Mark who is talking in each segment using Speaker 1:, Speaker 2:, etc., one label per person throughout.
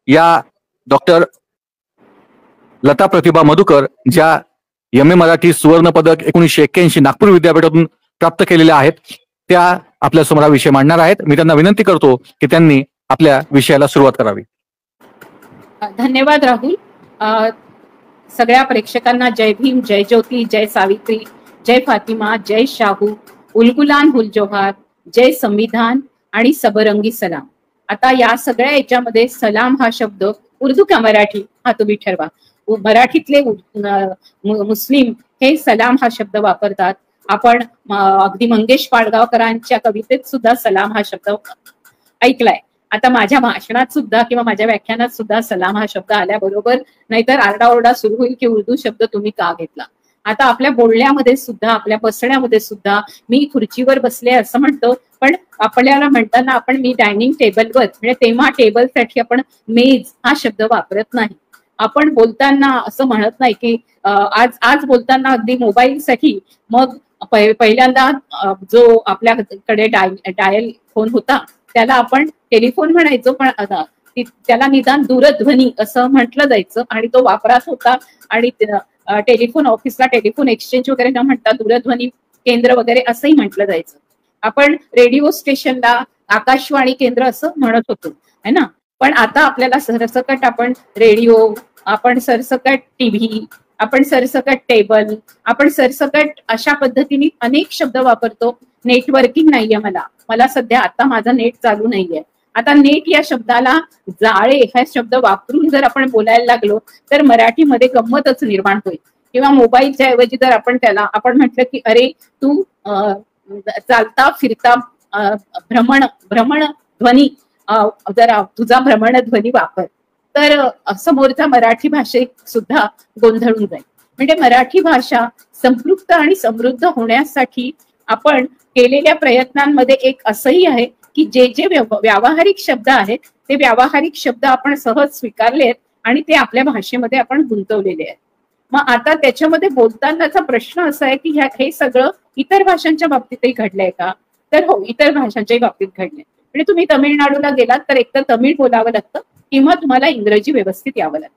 Speaker 1: या डॉक्टर लता प्रतिभा मधुकर ज्या MA मराठी सुवर्ण पदक 1981 नागपूर विद्यापीठातून प्राप्त केलेल्या आहेत, त्या आपल्या समोर विषय मांडणार आहेत. मी त्यांना विनंती करतो की त्यांनी आपल्या विषयाला सुरुवात करावी.
Speaker 2: धन्यवाद राहुल. सगळ्या प्रेक्षकांना जय भीम, जय ज्योती, जय सावित्री, जय फातिमा, जय शाहू, उलगुलान हुल जोहार, जय संविधान आणि सबरंगी सलाम. आता या सगळ्या याच्यामध्ये सलाम हा शब्द उर्दू का मराठी हा तुम्ही ठरवा. मराठीतले मुस्लिम हे सलाम हा शब्द वापरतात. आपण अगदी मंगेश पाडगावकरांच्या कवितेत सुद्धा सलाम हा शब्द ऐकलाय. आता माझ्या भाषणात सुद्धा किंवा माझ्या व्याख्यानात सुद्धा सलाम हा शब्द आल्याबरोबर नाहीतर आरडाओरडा सुरू होईल की उर्दू शब्द तुम्ही का घेतला. आता आपल्या बोलण्यामध्ये सुद्धा, आपल्या बसण्यामध्ये सुद्धा मी खुर्चीवर बसले असं म्हणतो, पण आपल्याला म्हणताना आपण मी डायनिंग टेबलवर, म्हणजे तेव्हा टेबलसाठी आपण मेज हा शब्द वापरत नाही. आपण बोलताना असं म्हणत नाही की आज बोलताना अगदी मोबाईलसाठी मग पहिल्यांदा जो आपल्याकडे डायल फोन होता त्याला आपण टेलिफोन म्हणायचो, पण त्याला निदान दूरध्वनी असं म्हटलं जायचं आणि तो वापरात होता. आणि टेलिफोन ऑफिसला टेलिफोन एक्सचेंज वगैरे न म्हणता दूरध्वनी केंद्र वगैरे असंही म्हटलं जायचं. आपण रेडिओ स्टेशनला आकाशवाणी केंद्र असं म्हणत होतो है ना. पण आता आपल्याला सरसकट आपण रेडिओ, आपण सरसकट टीव्ही, आपण सरसकट टेबल, आपण सरसकट अशा पद्धतीने अनेक शब्द वापरतो. नेटवर्किंग नाहीये मला सध्या आता माझं नेट चालू नाहीये. आता नेट या शब्दाला जाळे हा शब्द वापरून जर आपण बोलायला लागलो तर मराठीमध्ये गंमतच निर्माण होईल. किंवा मोबाईलच्या ऐवजी जर आपण त्याला आपण म्हटलं की अरे तू चालता फिरता भ्रमण ध्वनी, जरा तुझा भ्रमण ध्वनी वापर, तर समोरचा मराठी भाषेत सुद्धा गोंधळून जाईल. म्हणजे मराठी भाषा संपृक्त आणि समृद्ध होण्यासाठी आपण केलेल्या प्रयत्नांमध्ये एक असंही आहे की जे व्यावहारिक शब्द आहेत ते व्यावहारिक शब्द आपण सहज स्वीकारले आहेत आणि ते आपल्या भाषेमध्ये आपण गुंतवलेले आहेत. मग आता त्याच्यामध्ये बोलतानाचा प्रश्न असा आहे की हे सगळं इतर भाषांच्या बाबतीतही घडलंय का, तर हो, इतर भाषांच्याही बाबतीत घडलंय. म्हणजे तुम्ही तमिळनाडूला गेलात तर एकतर तमिळ बोलावं लागतं किंवा तुम्हाला इंग्रजी व्यवस्थित यावं लागतं.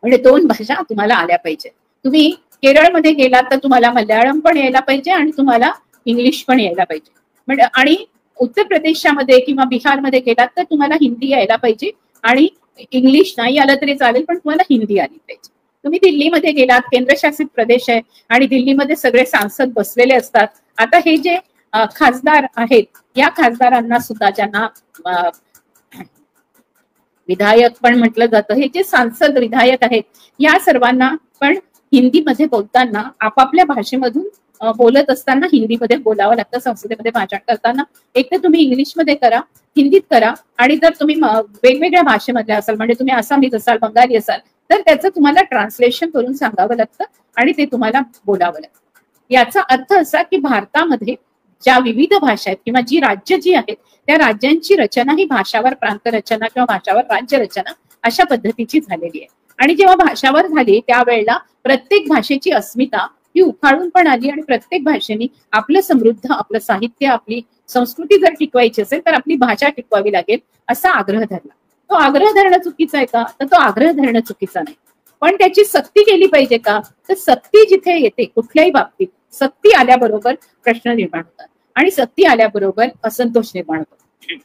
Speaker 2: म्हणजे दोन भाषा तुम्हाला आल्या पाहिजे. तुम्ही केरळमध्ये गेलात तर तुम्हाला मल्याळम पण यायला पाहिजे आणि तुम्हाला इंग्लिश पण यायला पाहिजे. म्हणजे आणि उत्तर प्रदेशामध्ये किंवा बिहारमध्ये गेलात तर तुम्हाला हिंदी यायला पाहिजे आणि इंग्लिश नाही आलं तरी चालेल पण तुम्हाला हिंदी आली पाहिजे. तुम्ही दिल्लीमध्ये गेलात, केंद्रशासित प्रदेश आहे आणि दिल्लीमध्ये सगळे सांसद बसलेले असतात. आता हे जे खासदार आहेत या खासदारांना सुद्धा, ज्यांना विधायक पण म्हटलं जातं, हे जे सांसद विधायक आहेत या सर्वांना पण हिंदीमध्ये बोलताना आपापल्या भाषेमधून बोलत असताना हिंदीमध्ये बोलावं लागतं. संसदेमध्ये भाषण करताना एक तर तुम्ही इंग्लिशमध्ये करा, हिंदीत करा, आणि जर तुम्ही वेगवेगळ्या भाषेमधले असाल, म्हणजे तुम्ही आसामीज असाल, बंगाली असाल, तर त्याचं तुम्हाला ट्रान्सलेशन करून सांगावं लागतं आणि ते तुम्हाला बोलावं लागतं. याचा अर्थ असा की भारतामध्ये ज्या विविध भाषा आहेत किंवा जी राज्य जी आहेत त्या राज्यांची रचना ही भाषावर प्रांत रचना किंवा भाषावर राज्य रचना अशा पद्धतीची झालेली आहे. आणि जेव्हा भाषावर झाली त्यावेळेला प्रत्येक भाषेची अस्मिता ही उफाळून पण आली आणि प्रत्येक भाषेने आपलं समृद्ध, आपलं साहित्य, आपली संस्कृती जर टिकवायची असेल तर आपली भाषा टिकवावी लागेल असा आग्रह धरला. तो आग्रह धरणं चुकीचं आहे का, तर तो आग्रह धरणं चुकीचा नाही, पण त्याची सक्ती केली पाहिजे का, तर सक्ती जिथे येते कुठल्याही बाबतीत सक्ती आल्याबरोबर प्रश्न निर्माण होतात आणि सक्ती आल्याबरोबर असंतोष निर्माण होतो.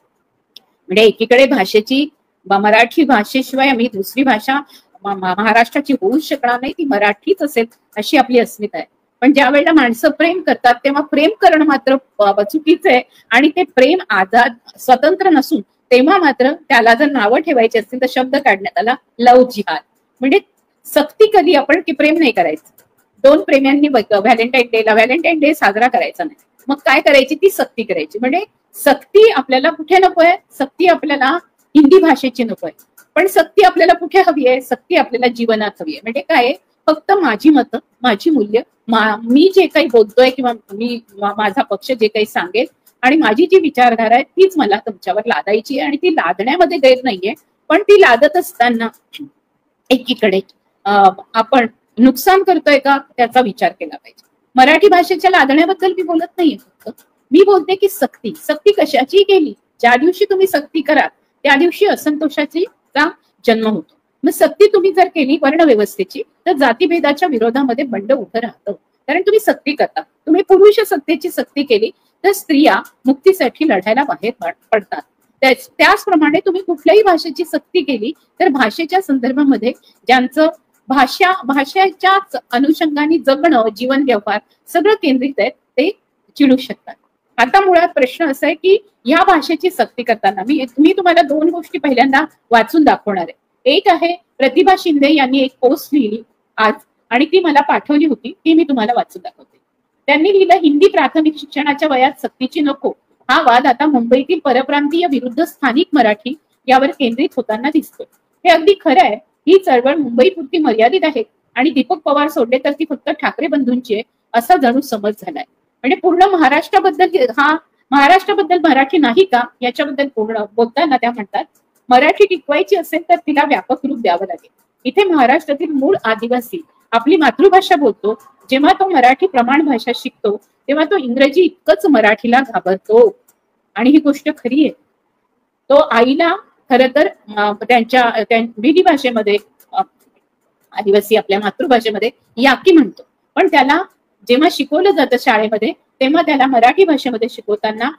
Speaker 2: म्हणजे एकीकडे भाषेची, मराठी भाषेशिवाय आम्ही दुसरी भाषा महाराष्ट्राची होऊच शकणार नाही, ती मराठीच असेल अशी आपली अस्मिता आहे. पण ज्या वेळेला माणसं प्रेम करतात तेव्हा प्रेम करणं मात्र चुकीचं आहे आणि ते प्रेम आझाद स्वतंत्र नसून तेव्हा मात्र त्याला जर नावं ठेवायची असतील तर शब्द काढण्यात आला लव जिहाद. म्हणजे सक्ती कधी आपण की प्रेम नाही करायचं. दोन प्रेम्यांनी व्हॅलेंटाईन डे साजरा करायचा नाही, मग काय करायची, ती सक्ती करायची. म्हणजे सक्ती आपल्याला कुठे नकोय, सक्ती आपल्याला हिंदी भाषेची नकोय, पण सक्ती आपल्याला कुठे हवी आहे, सक्ती आपल्याला जीवनात हवी आहे. म्हणजे काय, फक्त माझी मतं, माझी मूल्य, मी जे काही बोलतोय किंवा मी माझा पक्ष जे काही सांगेल आणि माझी जी विचारधारा आहे तीच मला तुमच्यावर लादायची आहे आणि ती लादण्यामध्ये गैर नाहीये, पण ती लादत असताना एकीकडे आपण नुकसान करतोय का त्याचा विचार केला पाहिजे. मराठी भाषेच्या लादण्याबद्दल मी बोलत नाहीये, फक्त मी बोलते की सक्ती कशाची केली, ज्या दिवशी तुम्ही सक्ती कराल त्या दिवशी असंतोषाची जातीभेदाचा जन्म होतो. मग सक्ती तुम्ही जर केली वर्णव्यवस्थेची तर जातीभेदाच्या विरोधामध्ये बंड उभं राहतं. कारण तुम्ही सक्ती करता. तुम्ही पुरुष सत्तेची सक्ती केली तर स्त्रिया मुक्तीसाठी लढायला बाहेर पडतात. त्याचप्रमाणे तुम्ही कुठल्याही भाषेची सक्ती केली तर भाषेच्या संदर्भामध्ये ज्यांचं भाषेच्या अनुषंगाने जगणं, जीवन व्यवहार सगळं केंद्रित आहे ते चिडू शकतात. आता मुळात प्रश्न असा आहे की या भाषेची सक्ती करताना मी तुम्हाला दोन गोष्टी पहिल्यांदा वाचून दाखवणार आहे. एक आहे प्रतिभा शिंदे यांनी एक पोस्ट लिहिली आज आणि ती मला पाठवली होती, ती मी तुम्हाला वाचून दाखवते. त्यांनी लिहिलं, हिंदी प्राथमिक शिक्षणाच्या वयात सक्तीची नको हा वाद आता मुंबईतील परप्रांतीय विरुद्ध स्थानिक मराठी यावर केंद्रित होताना दिसतोय. हे अगदी खरं आहे. ही चळवळ मुंबई पुरती मर्यादित आहे आणि दीपक पवार सोडले तर ती फक्त ठाकरे बंधूंची आहे असा जणू समज झालाय. म्हणजे पूर्ण महाराष्ट्राबद्दल मराठी नाही का याच्याबद्दल पूर्ण बोलताना त्या म्हणतात, मराठी टिकवायची असेल तर तिला व्यापक रूप द्यावं लागेल. इथे महाराष्ट्रातील मूळ आदिवासी आपली मातृभाषा बोलतो, जेव्हा तो मराठी प्रमाण भाषा शिकतो तेव्हा तो इंग्रजी इतकंच मराठीला घाबरतो. आणि ही गोष्ट खरी आहे. तो आईला खरं तर त्यांच्या विधी भाषेमध्ये आदिवासी आपल्या मातृभाषेमध्ये याकी म्हणतो, पण त्याला जेव्हा शिकवलं जातं शाळेमध्ये तेव्हा त्याला मराठी भाषेमध्ये शिकवताना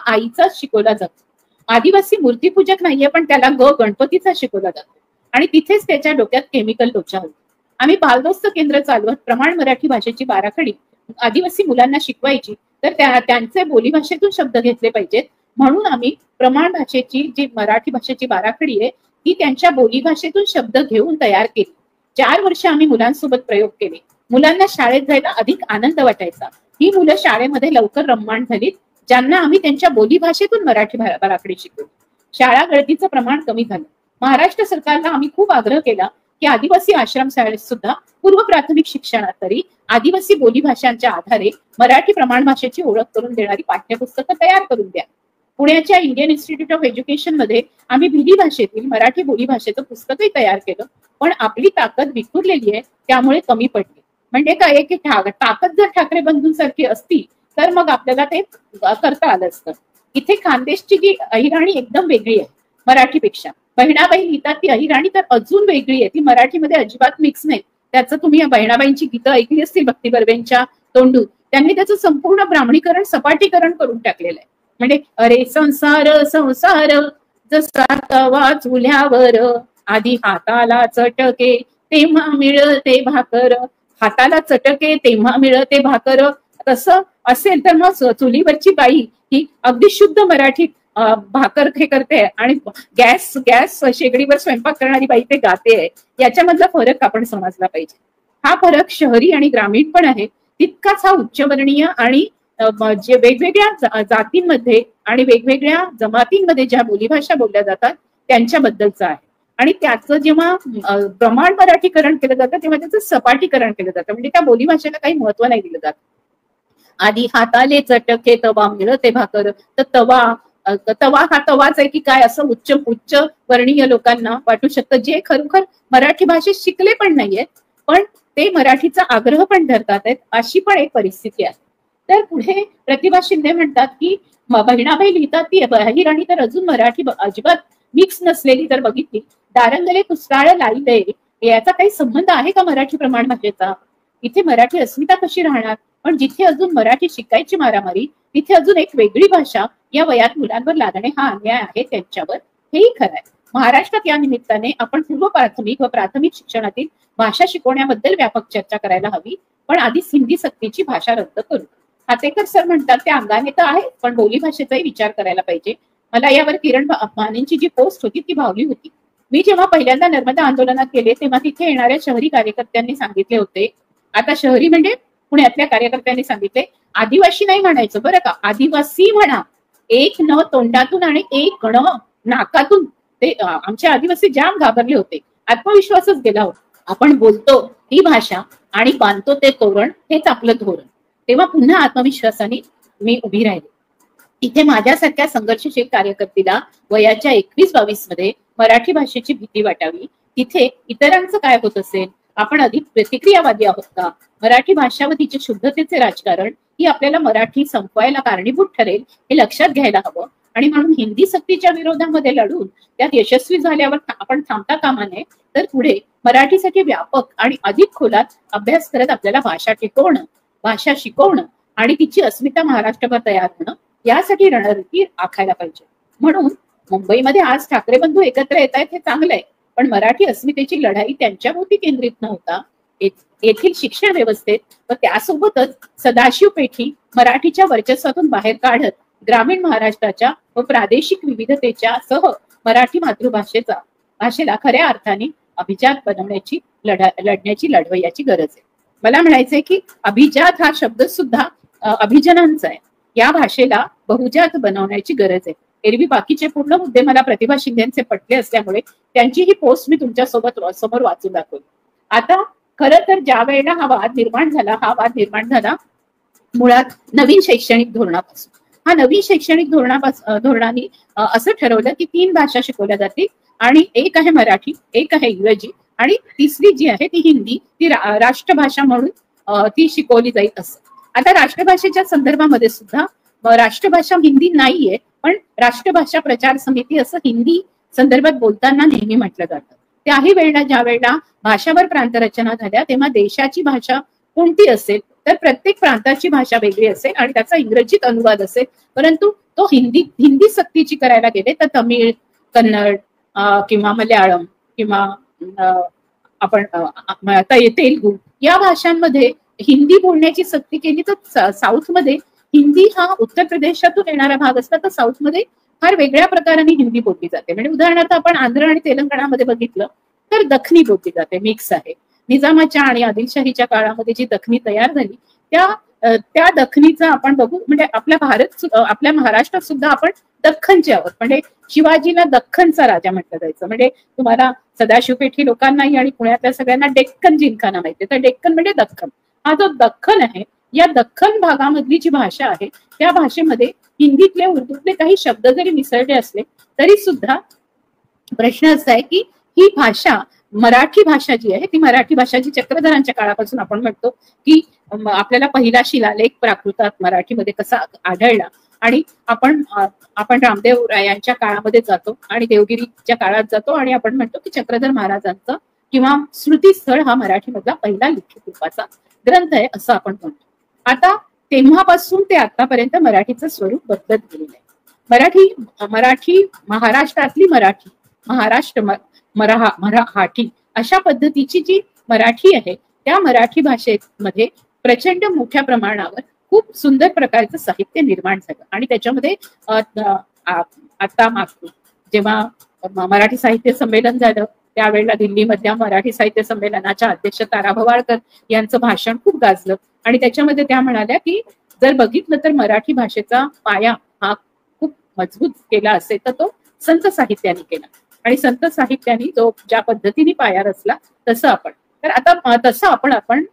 Speaker 2: आईचाच शिकवला जातो. आदिवासी मूर्तीपूजक नाहीये पण त्याला गणपतीचा शिकवला जातो आणि तिथेच त्याच्या डोक्यात केमिकल लोचा होतो. आम्ही बालदोस्त केंद्र चालवत प्रमाण मराठी भाषेची बाराखडी आदिवासी मुलांना शिकवायची तर त्यांचे बोलीभाषेतून शब्द घेतले पाहिजेत. म्हणून आम्ही प्रमाण भाषेची जी मराठी भाषेची बाराखडी आहे ती त्यांच्या बोलीभाषेतून शब्द घेऊन तयार केली. 4 वर्ष आम्ही मुलांसोबत प्रयोग केले. मुलांना शाळेत जायला अधिक आनंद वाटायचा. ही मुलं शाळेमध्ये लवकर रममाण झालीत ज्यांना आम्ही त्यांच्या बोलीभाषेतून मराठी बाराखडी शिकवली. शाळा गळतीचं प्रमाण कमी झालं. महाराष्ट्र सरकारला आम्ही खूप आग्रह केला की आदिवासी आश्रम शाळेत सुद्धा पूर्व प्राथमिक शिक्षणात तरी आदिवासी बोलीभाषांच्या आधारे मराठी प्रमाण भाषेची ओळख करून देणारी पाठ्यपुस्तकं तयार करून द्या. पुण्याच्या इंडियन इन्स्टिट्यूट ऑफ एज्युकेशन मध्ये आम्ही भिली भाषेतील मराठी बोलीभाषेचं पुस्तकही तयार केलं, पण आपली ताकद विखुरलेली आहे त्यामुळे कमी पडली. म्हणजे काय की ताकद जर ठाकरे बंधूंसारखी असती तर मग आपल्याला ते करता आलं असतं. इथे खानदेशची जी अहिराणी एकदम वेगळी आहे मराठीपेक्षा. बहिणाबाई लिहितात ती अहिराणी तर अजून वेगळी आहे, ती मराठीमध्ये अजिबात मिक्स नाही. त्याचं तुम्ही या बहिणाबाईंची गीतं ऐकली असतील भक्ती बर्वेंच्या तोंडून. त्यांनी त्याचं संपूर्ण ब्राह्मणीकरण सपाटीकरण करून टाकलेलं आहे. म्हणजे अरे संसार संसार जसा तवा चुल्यावर आधी हाताला चटके तेव्हा मिळते भाकर, हाताला चटके तेव्हा मिळते भाकर तसं असेल तर मग चुलीवरची बाई ही अगदी शुद्ध मराठीत भाकर हे करते आणि गॅस शेगडीवर स्वयंपाक करणारी बाई ते गाते आहे. याच्यामधला फरक आपण समजला पाहिजे. हा फरक शहरी आणि ग्रामीण पण आहे तितकाच हा उच्चवर्णीय आणि जे वेगवेगळ्या जातींमध्ये आणि वेगवेगळ्या जमातींमध्ये ज्या बोलीभाषा बोलल्या जातात त्यांच्याबद्दलचा आहे. आणि त्याचं जेव्हा प्रमाण मराठीकरण केलं जातं तेव्हा त्याचं सपाटीकरण केलं जातं. म्हणजे त्या बोलीभाषेला काही महत्व नाही दिलं जात. आधी हाताले चटके तवा मिळते भाकर, तर तवा हा तवाच आहे की काय असं उच्च वर्णीय लोकांना वाटू शकतं जे खरोखर मराठी भाषेत शिकले पण नाहीयेत पण ते मराठीचा आग्रह पण धरतात आहेत. अशी पण एक परिस्थिती आहे. तर पुढे प्रतिभा शिंदे म्हणतात की बहिणाबाई लिहितात ती अहिराणी तर अजून मराठी अजिबात मिक्स नसलेली तर बघितली. दारंगले पुस्ताळ लाईले याचा काही संबंध आहे का मराठी प्रमाण भाषेचा? इथे मराठी अस्मिता कशी राहणार? पण जिथे अजून मराठी शिकायची मारामारी तिथे अजून एक वेगळी भाषा या वयात मुलांवर लादणे हा अन्याय आहे त्यांच्यावर. हेही खरं आहे. महाराष्ट्रात या निमित्ताने आपण पूर्व प्राथमिक व प्राथमिक शिक्षणातील भाषा शिकवण्याबद्दल व्यापक चर्चा करायला हवी, पण आधीच हिंदी सक्तीची भाषा रद्द करू. हातेकर सर म्हणतात त्या अंगाने तर आहे पण बोलीभाषेचाही विचार करायला पाहिजे. मला यावर किरण मानेंची जी पोस्ट होती ती भावली होती. मी जेव्हा पहिल्यांदा नर्मदा आंदोलनात गेले तेव्हा तिथे येणाऱ्या शहरी कार्यकर्त्यांनी सांगितले होते, आता शहरी म्हणजे पुण्यातल्या कार्यकर्त्यांनी सांगितले आदिवासी नाही म्हणायचं बरं का, आदिवासी म्हणा. एक न तोंडातून आणि एक न नाकातून. ते आमचे आदिवासी जाम घाबरले होते. आत्मविश्वासच गेला होता. आपण बोलतो ती भाषा आणि बांधतो ते तोरण हेच आपलं धोरण. तेव्हा पुन्हा आत्मविश्वासाने मी उभी राहिले. इथे माझ्यासारख्या संघर्षशील कार्यकर्तीला वयाच्या 21-22 मध्ये मराठी भाषेची भीती वाटावी, तिथे इतरांचं काय होत असेल? आपण अधिक प्रतिक्रियावादी आहोत का? मराठी भाषा व तिचे शुद्धतेचे राजकारण ही आपल्याला मराठी संपवायला कारणीभूत ठरेल हे लक्षात घ्यायला हवं. आणि म्हणून हिंदी सक्तीच्या विरोधामध्ये लढून त्यात यशस्वी झाल्यावर आपण थांबता कामा नये, तर पुढे मराठीसाठी व्यापक आणि अधिक खोलात अभ्यास करत आपल्याला भाषा टिकवणं, भाषा शिकवणं आणि तिची अस्मिता महाराष्ट्रभर तयार होणं यासाठी रणनीती आखायला पाहिजे. म्हणून मुंबईमध्ये आज ठाकरे बंधू एकत्र येत आहेत हे चांगलं आहे, पण मराठी अस्मितेची लढाई त्यांच्याभोवती केंद्रित न होता येथील शिक्षण व्यवस्थेत व त्यासोबतच सदाशिव पेठी मराठीच्या वर्चस्वातून बाहेर काढत ग्रामीण महाराष्ट्राच्या व प्रादेशिक विविधतेच्या सह मराठी भाषेला खऱ्या अर्थाने अभिजात बनवण्याची लढवयाची गरज आहे. मला म्हणायचंय की अभिजात हा शब्द सुद्धा अभिजनांचा आहे. या भाषेला बहुजात बनवण्याची गरज आहे. एरवी बाकीचे पूर्ण मुद्दे मला प्रतिभा शिंदेचे पटले असल्यामुळे त्यांची ही पोस्ट मी तुमच्या समोर वाचून दाखवली. आता खरं तर ज्या वेळेला हा वाद निर्माण झाला मुळात नवीन शैक्षणिक धोरणापासून. हा नवीन शैक्षणिक धोरणाने असं ठरवलं की 3 भाषा शिकवल्या जातील आणि एक आहे मराठी, एक आहे इंग्रजी आणि तिसरी जी आहे ती हिंदी, ती राष्ट्रभाषा म्हणून ती शिकवली जाईल असं. आता राष्ट्रभाषेच्या संदर्भामध्ये सुद्धा राष्ट्रभाषा हिंदी नाहीये, पण राष्ट्रभाषा प्रचार समिती असं हिंदी संदर्भात बोलताना नेहमी म्हटलं जातं. त्याही वेळेला ज्या वेळेला भाषावर प्रांतरचना झाल्या तेव्हा देशाची भाषा कोणती असेल तर प्रत्येक प्रांताची भाषा वेगळी असेल आणि त्याचा इंग्रजीत अनुवाद असेल, परंतु तो हिंदी सक्तीची करायला गेले तर तमिळ, कन्नड किंवा मल्याळम किंवा आपण तेलुगू या भाषांमध्ये हिंदी बोलण्याची सक्ती केली तर साऊथमध्ये हिंदी हा उत्तर प्रदेशातून येणारा भाग असता तर साऊथमध्ये फार वेगळ्या प्रकाराने हिंदी बोलली जाते. म्हणजे उदाहरणार्थ आपण आंध्र आणि तेलंगणामध्ये बघितलं तर दखनी बोलली जाते, मिक्स आहे. निजामाच्या आणि आदिलशाहीच्या काळामध्ये जी दखनी तयार झाली त्या दखनीचा आपण बघू, म्हणजे आपल्या महाराष्ट्रात सुद्धा आपण दख्खनचे आहोत. म्हणजे शिवाजीला दख्खनचा राजा म्हटलं जायचं. म्हणजे तुम्हाला सदाशिव पेठी लोकांनाही आणि पुण्यातल्या सगळ्यांना डेक्कन जिंखाना माहिती, तर डेक्कन म्हणजे दख्खन. हा जो दख्खन आहे या दख्खन भागामधली जी भाषा आहे त्या भाषेमध्ये हिंदीतले उर्दूतले काही शब्द जरी मिसळले असले तरी सुद्धा प्रश्न असा आहे की ही भाषा मराठी भाषा जी आहे ती मराठी भाषा जी चक्रधरांच्या काळापासून आपण म्हणतो की आपल्याला पहिला शिलालेख प्राकृतात मराठीमध्ये कसा आढळला आणि आपण रामदेव रायांच्या काळामध्ये जातो आणि देवगिरीच्या काळात जातो आणि आपण म्हणतो की चक्रधर महाराजांचा किंवा स्मृतीस्थळ हा मराठीमधला पहिला लिखित रूपाचा ग्रंथ आहे असं आपण म्हणतो. आता तेव्हापासून ते आतापर्यंत मराठीचं स्वरूप बदलत गेलेलं आहे. मराठी महाराष्ट्रातली मराठी, महाराष्ट्र मराठी अशा पद्धतीची जी मराठी आहे त्या मराठी भाषेमध्ये प्रचंड मोठ्या प्रमाणावर खूप सुंदर प्रकारचं साहित्य निर्माण झालं आणि त्याच्यामध्ये आता मागतो जेव्हा मराठी साहित्य संमेलन झालं त्यावेळेला दिल्लीमधल्या मराठी साहित्य संमेलनाच्या अध्यक्ष तारा भवाळकर यांचं भाषण खूप गाजलं आणि त्याच्यामध्ये त्या म्हणाल्या की जर बघितलं तर मराठी भाषेचा पाया हा खूप मजबूत केला असेल तर तो संत साहित्याने केला आणि संत साहित्याने जो ज्या पद्धतीने पाया रचला तसं आपण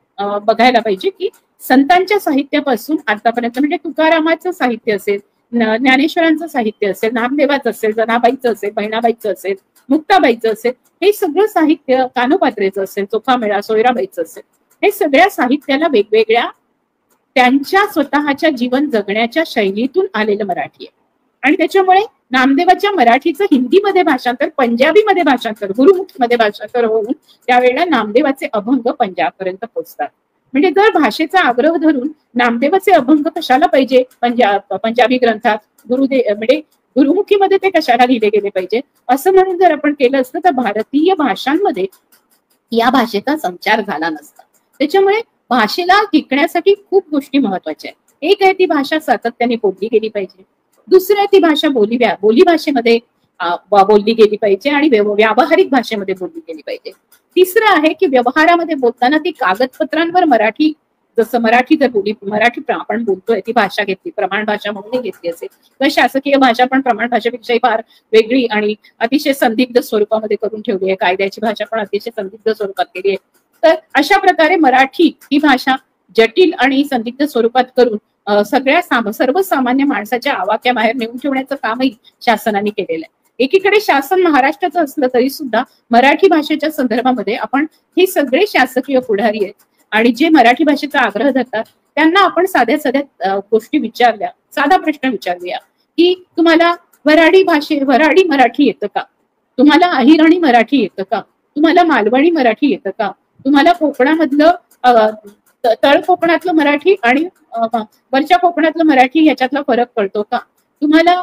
Speaker 2: बघायला पाहिजे की संतांच्या साहित्यापासून आतापर्यंत म्हणजे तुकारामाचं साहित्य असेल, ज्ञानेश्वरांचं साहित्य असेल, नामदेवाचं असेल, जनाबाईचं असेल, बहिणाबाईचं असेल, मुक्ताबाईचं असेल, हे सगळं साहित्य, कानोपात्रेचं असेल, चोखामेळा, सोयराबाईचं असेल, हे सगळ्या साहित्याला वेगवेगळ्या त्यांच्या स्वतःच्या जीवन जगण्याच्या शैलीतून आलेलं मराठी आहे आणि त्याच्यामुळे नामदेवाच्या मराठीचं हिंदीमध्ये भाषांतर, पंजाबीमध्ये भाषांतर, गुरुमुखीमध्ये भाषांतर होऊन त्यावेळेला नामदेवाचे अभंग पंजाबपर्यंत पोहोचतात. म्हणजे जर भाषेचा आग्रह धरून नामदेवाचे अभंग कशाला पाहिजे पंजाबी ग्रंथात, म्हणजे गुरुमुखीमध्ये ते कशाला लिहिले गेले पाहिजे असं म्हणून जर आपण केलं असतं तर भारतीय भाषांमध्ये या भाषेचा संचार झाला नसता. त्याच्यामुळे भाषेला टिकण्यासाठी खूप गोष्टी महत्वाच्या आहेत. एक आहे ती भाषा सातत्याने बोलली गेली पाहिजे, दुसरं ती भाषा बोली भाषेमध्ये बोलली गेली पाहिजे आणि व्यावहारिक भाषेमध्ये बोलली गेली पाहिजे. तिसरं आहे की व्यवहारामध्ये बोलताना ती कागदपत्रांवर मराठी, जसं मराठी आपण बोलतोय ती भाषा घेतली, प्रमाण भाषा म्हणून घेतली असेल किंवा शासकीय भाषा पण प्रमाण भाषेपेक्षाही फार वेगळी आणि अतिशय संदिग्ध स्वरूपामध्ये करून ठेवली आहे, कायद्याची भाषा पण अतिशय संदिग्ध स्वरूपात केली आहे. तर अशा प्रकारे मराठी ही भाषा जटिल आणि संदिग्ध स्वरूपात करून सर्वसामान्य माणसाच्या आवाक्याबाहेर नेऊन ठेवण्याचं कामही शासनाने केलेलं आहे. एकीकडे शासन महाराष्ट्राचं असलं तरी सुद्धा मराठी भाषेच्या संदर्भामध्ये आपण हे सगळे शासकीय पुढारी आहेत आणि जे मराठी भाषेचा आग्रह धरतात त्यांना आपण साध्या गोष्टी विचारल्या, साधा प्रश्न विचारूया की तुम्हाला वराडी मराठी येतं का? तुम्हाला अहिराणी मराठी येतं का? तुम्हाला मालवणी मराठी येतं का? तुम्हाला कोकणामधलं तळ कोकणातलं मराठी आणि वरच्या कोकणातलं मराठी ह्याच्यातला फरक कळतो का? तुम्हाला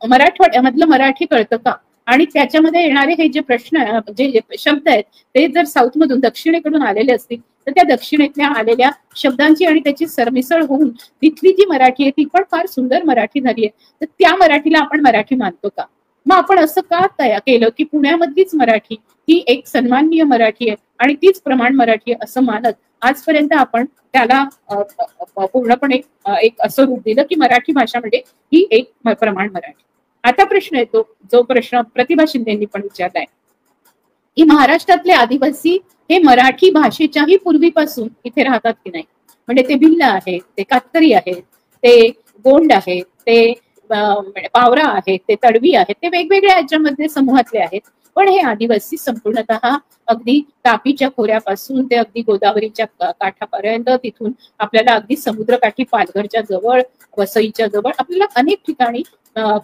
Speaker 2: मराठवाड्यामधलं मराठी कळतं का? आणि त्याच्यामध्ये येणारे हे जे प्रश्न जे शब्द आहेत ते जर साऊथ मधून दक्षिणेकडून आलेले असतील तर त्या दक्षिणेतल्या आलेल्या शब्दांची आणि त्याची सरमिसळ होऊन तिथली जी मराठी आहे ती पण फार सुंदर मराठी झाली आहे, तर त्या मराठीला आपण मराठी मानतो का? मग आपण असं का तयार केलं की पुण्यामधलीच मराठी ही एक सन्माननीय मराठी आहे आणि तीच प्रमाण मराठी आहे असं मानत आजपर्यंत आपण त्याला पूर्णपणे एक असं रूप दिलं की मराठी भाषा म्हणजे ही एक प्रमाण मराठी. आता प्रश्न येतो जो प्रश्न प्रतिभा शिंदेंनी पण विचारलाय की महाराष्ट्रातले आदिवासी हे मराठी भाषेच्याही पूर्वीपासून इथे राहतात की नाही? म्हणजे ते भिल्ल आहेत, ते कातकरी आहेत, ते गोंड आहेत, ते पावरा आहेत, ते तडवी आहेत, ते वेगवेगळ्या याच्यामध्ये समूहातले आहेत. पण हे आदिवासी संपूर्णतः अगदी तापीच्या खोऱ्यापासून ते अगदी गोदावरीच्या काठापर्यंत, तिथून आपल्याला अगदी समुद्रकाठी पालघरच्या जवळ, वसईच्या जवळ आपल्याला अनेक ठिकाणी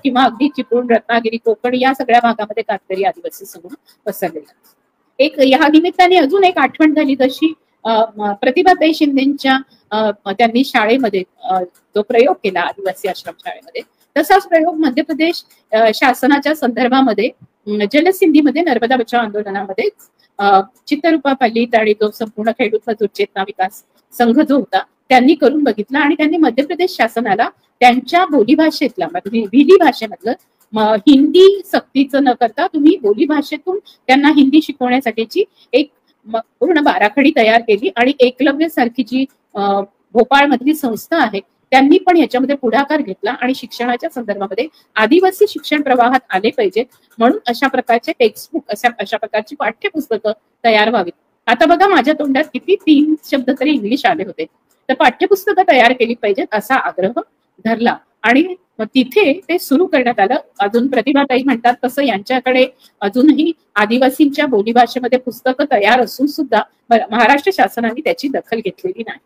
Speaker 2: किंवा अगदी चिपळूण, रत्नागिरी, कोकण या सगळ्या भागामध्ये कातकरी आदिवासी समूह पसरलेला. एक या निमित्ताने अजून एक आठवण झाली जशी प्रतिभाताई शिंदेच्या त्यांनी शाळेमध्ये जो प्रयोग केला आदिवासी आश्रम शाळेमध्ये, तसाच प्रयोग मध्य प्रदेश शासनाच्या संदर्भामध्ये जलसिंधीमध्ये नर्मदा बचाव आंदोलनामध्ये चित्ररूपा पंडित आणि जो संपूर्ण खेडूत मजूर चेतना विकास संघ जो होता त्यांनी करून बघितला आणि त्यांनी मध्य प्रदेश शासनाला त्यांच्या बोलीभाषेतला भिली भाषेमधलं हिंदी सक्तीचं न करता तुम्ही बोली भाषेतून त्यांना हिंदी शिकवण्यासाठीची एक पूर्ण बाराखडी तयार केली आणि एकलव्य सारखी जी भोपाळ मधली संस्था आहे त्यांनी पण याच्यामध्ये पुढाकार घेतला आणि शिक्षणाच्या संदर्भामध्ये आदिवासी शिक्षण प्रवाहात आले पाहिजे म्हणून अशा प्रकारचे टेक्स्टबुक अशा प्रकारची पाठ्यपुस्तकं तयार व्हावीत. आता बघा माझ्या तोंडात किती 3 शब्द तरी इंग्लिश आले होते, तर पाठ्यपुस्तकं तयार केली पाहिजेत असा आग्रह धरला आणि तिथे ते सुरू करण्यात आलं. अजून प्रतिभाताई म्हणतात तसं यांच्याकडे अजूनही आदिवासींच्या बोलीभाषेमध्ये पुस्तकं तयार असून सुद्धा महाराष्ट्र शासनाने त्याची दखल घेतलेली नाही.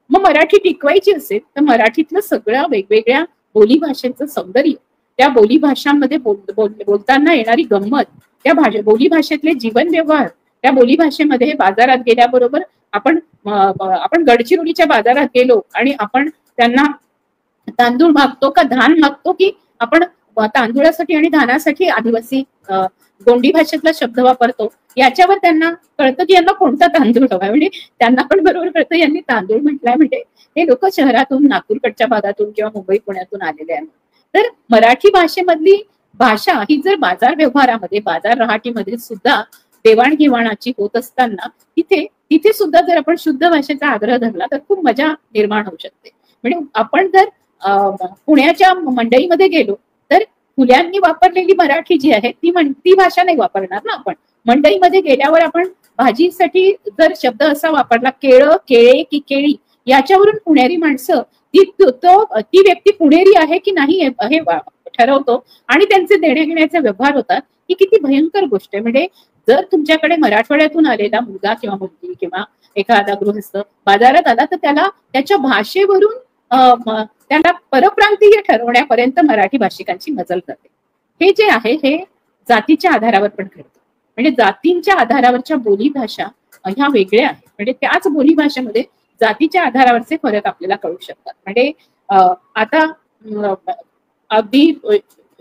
Speaker 2: मग मराठी टिकवायची असेल तर मराठीतलं सगळ्या वेगवेगळ्या बोलीभाषेचं सौंदर्य, त्या बोलीभाषांमध्ये बोलताना येणारी गंमत, त्या बोलीभाषेतले जीवन व्यवहार, त्या बोलीभाषेमध्ये बाजारात गेल्याबरोबर आपण गडचिरोलीच्या बाजारात गेलो आणि आपण त्यांना तांदूळ मागतो का धान मागतो की आपण तांदूळासाठी आणि धानासाठी आदिवासी गोंडी भाषेतला शब्द वापरतो, याच्यावर त्यांना कळतं की यांना कोणता तांदूळ हवाय. म्हणजे त्यांना पण बरोबर कळतं यांनी तांदूळ म्हटलाय म्हणजे हे लोक शहरातून, नागपूरकडच्या भागातून किंवा मुंबई पुण्यातून आलेले आहेत. तर मराठी भाषेमधली भाषा ही जर बाजार व्यवहारामध्ये, बाजार रहाटीमध्ये सुद्धा देवाणघेवाणाची होत असताना तिथे सुद्धा जर आपण शुद्ध भाषेचा आग्रह धरला तर खूप मजा निर्माण होऊ शकते. म्हणजे आपण जर पुण्याच्या मंडईमध्ये गेलो तर फुल्यांनी वापरलेली मराठी जी आहे ती भाषा नाही वापरणार ना आपण. मंडईमध्ये गेल्यावर आपण भाजीसाठी जर शब्द असा वापरला केळं, केळे की केळी, याच्यावरून पुणेरी माणसं ती व्यक्ती पुणेरी आहे की नाही हे ठरवतो आणि त्यांचे देण्याघेण्याचे व्यवहार होतात. ही किती भयंकर गोष्ट आहे. म्हणजे जर तुमच्याकडे मराठवाड्यातून आलेला मुलगा किंवा मुलगी किंवा एखादा गृहस्थ बाजारात आला तर त्याला त्याच्या भाषेवरून त्याला परप्रांतीय ठरवण्यापर्यंत मराठी भाषिकांची मजल करते. हे जे आहे हे जातीच्या आधारावर पण घडतं. म्हणजे जातींच्या आधारावरच्या बोलीभाषा ह्या वेगळ्या आहेत. म्हणजे त्याच बोलीभाषेमध्ये जातीच्या आधारावरचे फरक आपल्याला कळू शकतात. म्हणजे आता अगदी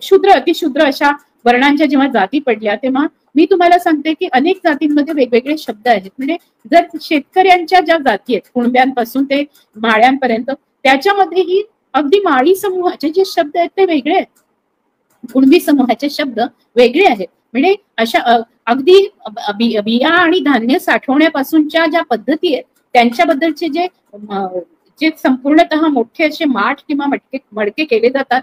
Speaker 2: शूद्र अतिशूद्र अशा वर्णांच्या जेव्हा जाती पडल्या तेव्हा मी तुम्हाला सांगते की अनेक जातींमध्ये वेगवेगळे शब्द आहेत. म्हणजे जर शेतकऱ्यांच्या ज्या जाती आहेत कुणब्यांपासून ते माळ्यांपर्यंत त्याच्यामध्येही अगदी माळी समूहाचे जे शब्द आहेत ते वेगळे आहेत, कुणबी समूहाचे शब्द वेगळे आहेत. म्हणजे अशा अगदी बिया आणि धान्य साठवण्यापासूनच्या ज्या पद्धती आहेत त्यांच्याबद्दलचे जे संपूर्णतः मोठे असे माठ किंवा मडके केले जातात.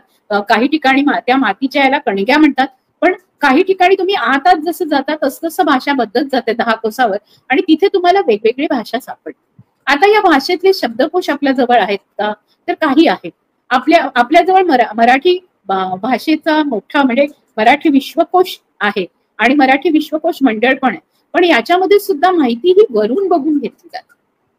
Speaker 2: काही ठिकाणी त्या मातीच्या याला कणग्या म्हणतात, पण काही ठिकाणी तुम्ही आत जसं जातात तसं भाषा बदलत जाते 10 कोसावर आणि तिथे तुम्हाला वेगवेगळी भाषा सापडते. आता या भाषेतले शब्दकोश आपल्या जवळ आहेत का? तर काही आहेत. आपल्याजवळ मराठी भाषेचा मोठा म्हणजे मराठी विश्वकोश आहे आणि मराठी विश्वकोश मंडळ पण आहे. पण याच्यामध्ये सुद्धा माहिती ही वरून बघून घेतली जाते.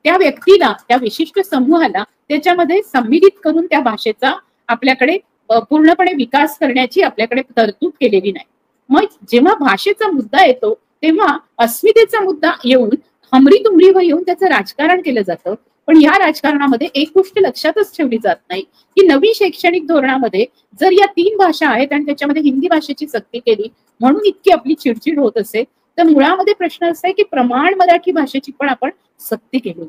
Speaker 2: त्या व्यक्तीला, त्या विशिष्ट समूहाला त्याच्यामध्ये सम्मिलित करून त्या भाषेचा आपल्याकडे पूर्णपणे विकास करण्याची आपल्याकडे तरतूद केलेली नाही. मग जेव्हा भाषेचा मुद्दा येतो तेव्हा अस्मितेचा मुद्दा येऊन हमरी तुमरीवर येऊन त्याचं राजकारण केलं जातं. पण या राजकारणामध्ये एक गोष्ट लक्षातच ठेवली जात नाही की नवीन शैक्षणिक धोरणामध्ये जर या 3 भाषा आहेत आणि त्याच्यामध्ये हिंदी भाषेची सक्ती केली म्हणून इतकी आपली चिडचिड होत असेल, तर मुळामध्ये प्रश्न असा आहे की प्रमाण मराठी भाषेची पण आपण सक्ती केलेली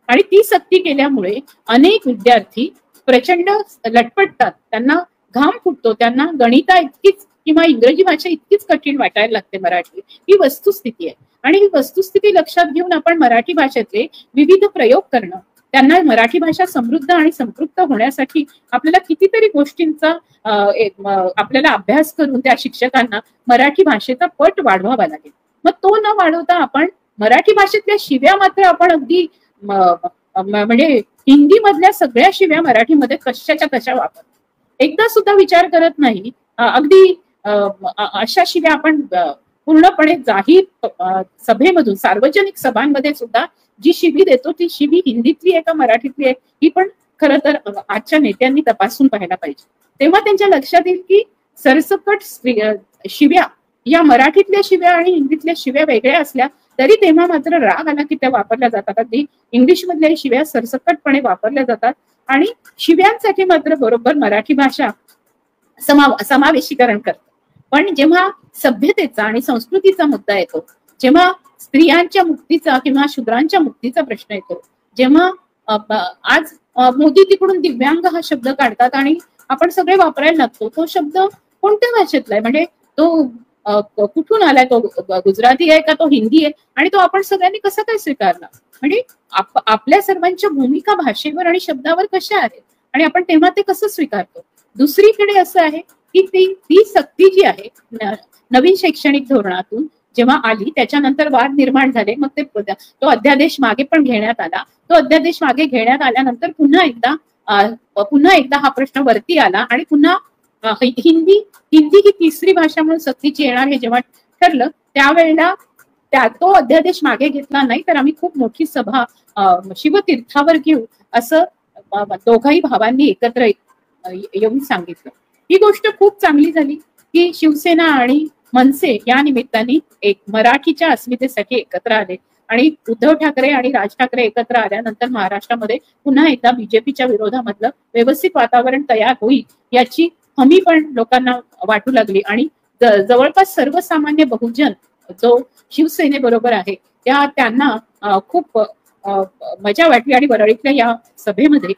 Speaker 2: आणि ती सक्ती केल्यामुळे अनेक विद्यार्थी प्रचंड लटपटतात, त्यांना घाम फुटतो, त्यांना गणिता इतकीच किंवा इंग्रजी भाषा इतकीच कठीण वाटायला लागते मराठी. ही वस्तुस्थिती आहे आणि ही वस्तुस्थिती लक्षात घेऊन आपण मराठी भाषेतले विविध प्रयोग करणं, त्यांना मराठी भाषा समृद्ध आणि संपृक्त होण्यासाठी आपल्याला कितीतरी गोष्टींचा आपल्याला अभ्यास करून त्या शिक्षकांना मराठी भाषेचा पट वाढवावा लागेल. मग तो न वाढवता आपण मराठी भाषेतल्या शिव्या मात्र आपण अगदी म्हणजे हिंदी मधल्या सगळ्या शिव्या मराठीमध्ये कशाच्या कशा वापर एकदा सुद्धा विचार करत नाही. अगदी अशा शिव्या आपण पूर्णपणे जाहीर सभेमधून सार्वजनिक सभांमध्ये सुद्धा जी शिवी देतो ती शिवी हिंदीतली आहे का मराठीतली आहे ही पण खरं तर आजच्या नेत्यांनी तपासून पाहायला पाहिजे. तेव्हा त्यांच्या लक्षात येईल की सरसकट शिव्या या मराठीतल्या शिव्या आणि हिंदीतल्या शिव्या वेगळ्या असल्या तरी तेव्हा मात्र राग आला की त्या वापरल्या जातात. अगदी इंग्लिश मधल्या शिव्या सरसकटपणे वापरल्या जातात आणि शिव्यांसाठी मात्र बरोबर मराठी भाषा समावेशीकरण करते. पण जेव्हा सभ्यतेचा आणि संस्कृतीचा मुद्दा येतो, जेव्हा स्त्रियांच्या मुक्तीचा किंवा शूद्रांच्या मुक्तीचा प्रश्न येतो, जेव्हा आज मोदी तिकडून दिव्यांग हा शब्द काढतात आणि आपण सगळे वापरायला लागतो, तो शब्द कोणत्या भाषेतला आहे, म्हणजे तो कुठून आलाय, तो गुजराती आहे का तो हिंदी आहे आणि तो आपण सगळ्यांनी कसा काय स्वीकारला, म्हणजे आपल्या सर्वांच्या भूमिका भाषेवर आणि शब्दावर कशा आहेत आणि आपण तेव्हा ते कसं स्वीकारतो. दुसरीकडे असं आहे की ती सक्ती जी आहे नवीन शैक्षणिक धोरणातून जेव्हा आली त्याच्यानंतर वाद निर्माण झाले, मग तो अध्यादेश मागे पण घेण्यात आला. तो अध्यादेश मागे घेण्यात आल्यानंतर पुन्हा एकदा हा प्रश्न वरती आला आणि पुन्हा हिंदी ही तिसरी भाषा म्हणून सक्तीची येणार हे जेव्हा ठरलं त्यावेळेला तो अध्यादेश मागे घेतला नाही तर आम्ही खूप मोठी सभा शिवतीर्थावर घेऊ असं दोघाही भावांनी एकत्र येऊन सांगितलं. ही गोष्ट खूप चांगली झाली की शिवसेना आणि मनसे या निमित्ताने एक मराठीच्या अस्मितेसाठी एकत्र आले आणि उद्धव ठाकरे आणि राज ठाकरे एकत्र आल्यानंतर महाराष्ट्रामध्ये पुन्हा एकदा बीजेपीच्या विरोधामधलं व्यवस्थित वातावरण तयार होईल याची हमी पण लोकांना वाटू लागली आणि जवळपास सर्वसामान्य बहुजन जो शिवसेनेबरोबर आहे त्यांना खूप मजा वाटली आणि वरळीतल्या या सभेमध्ये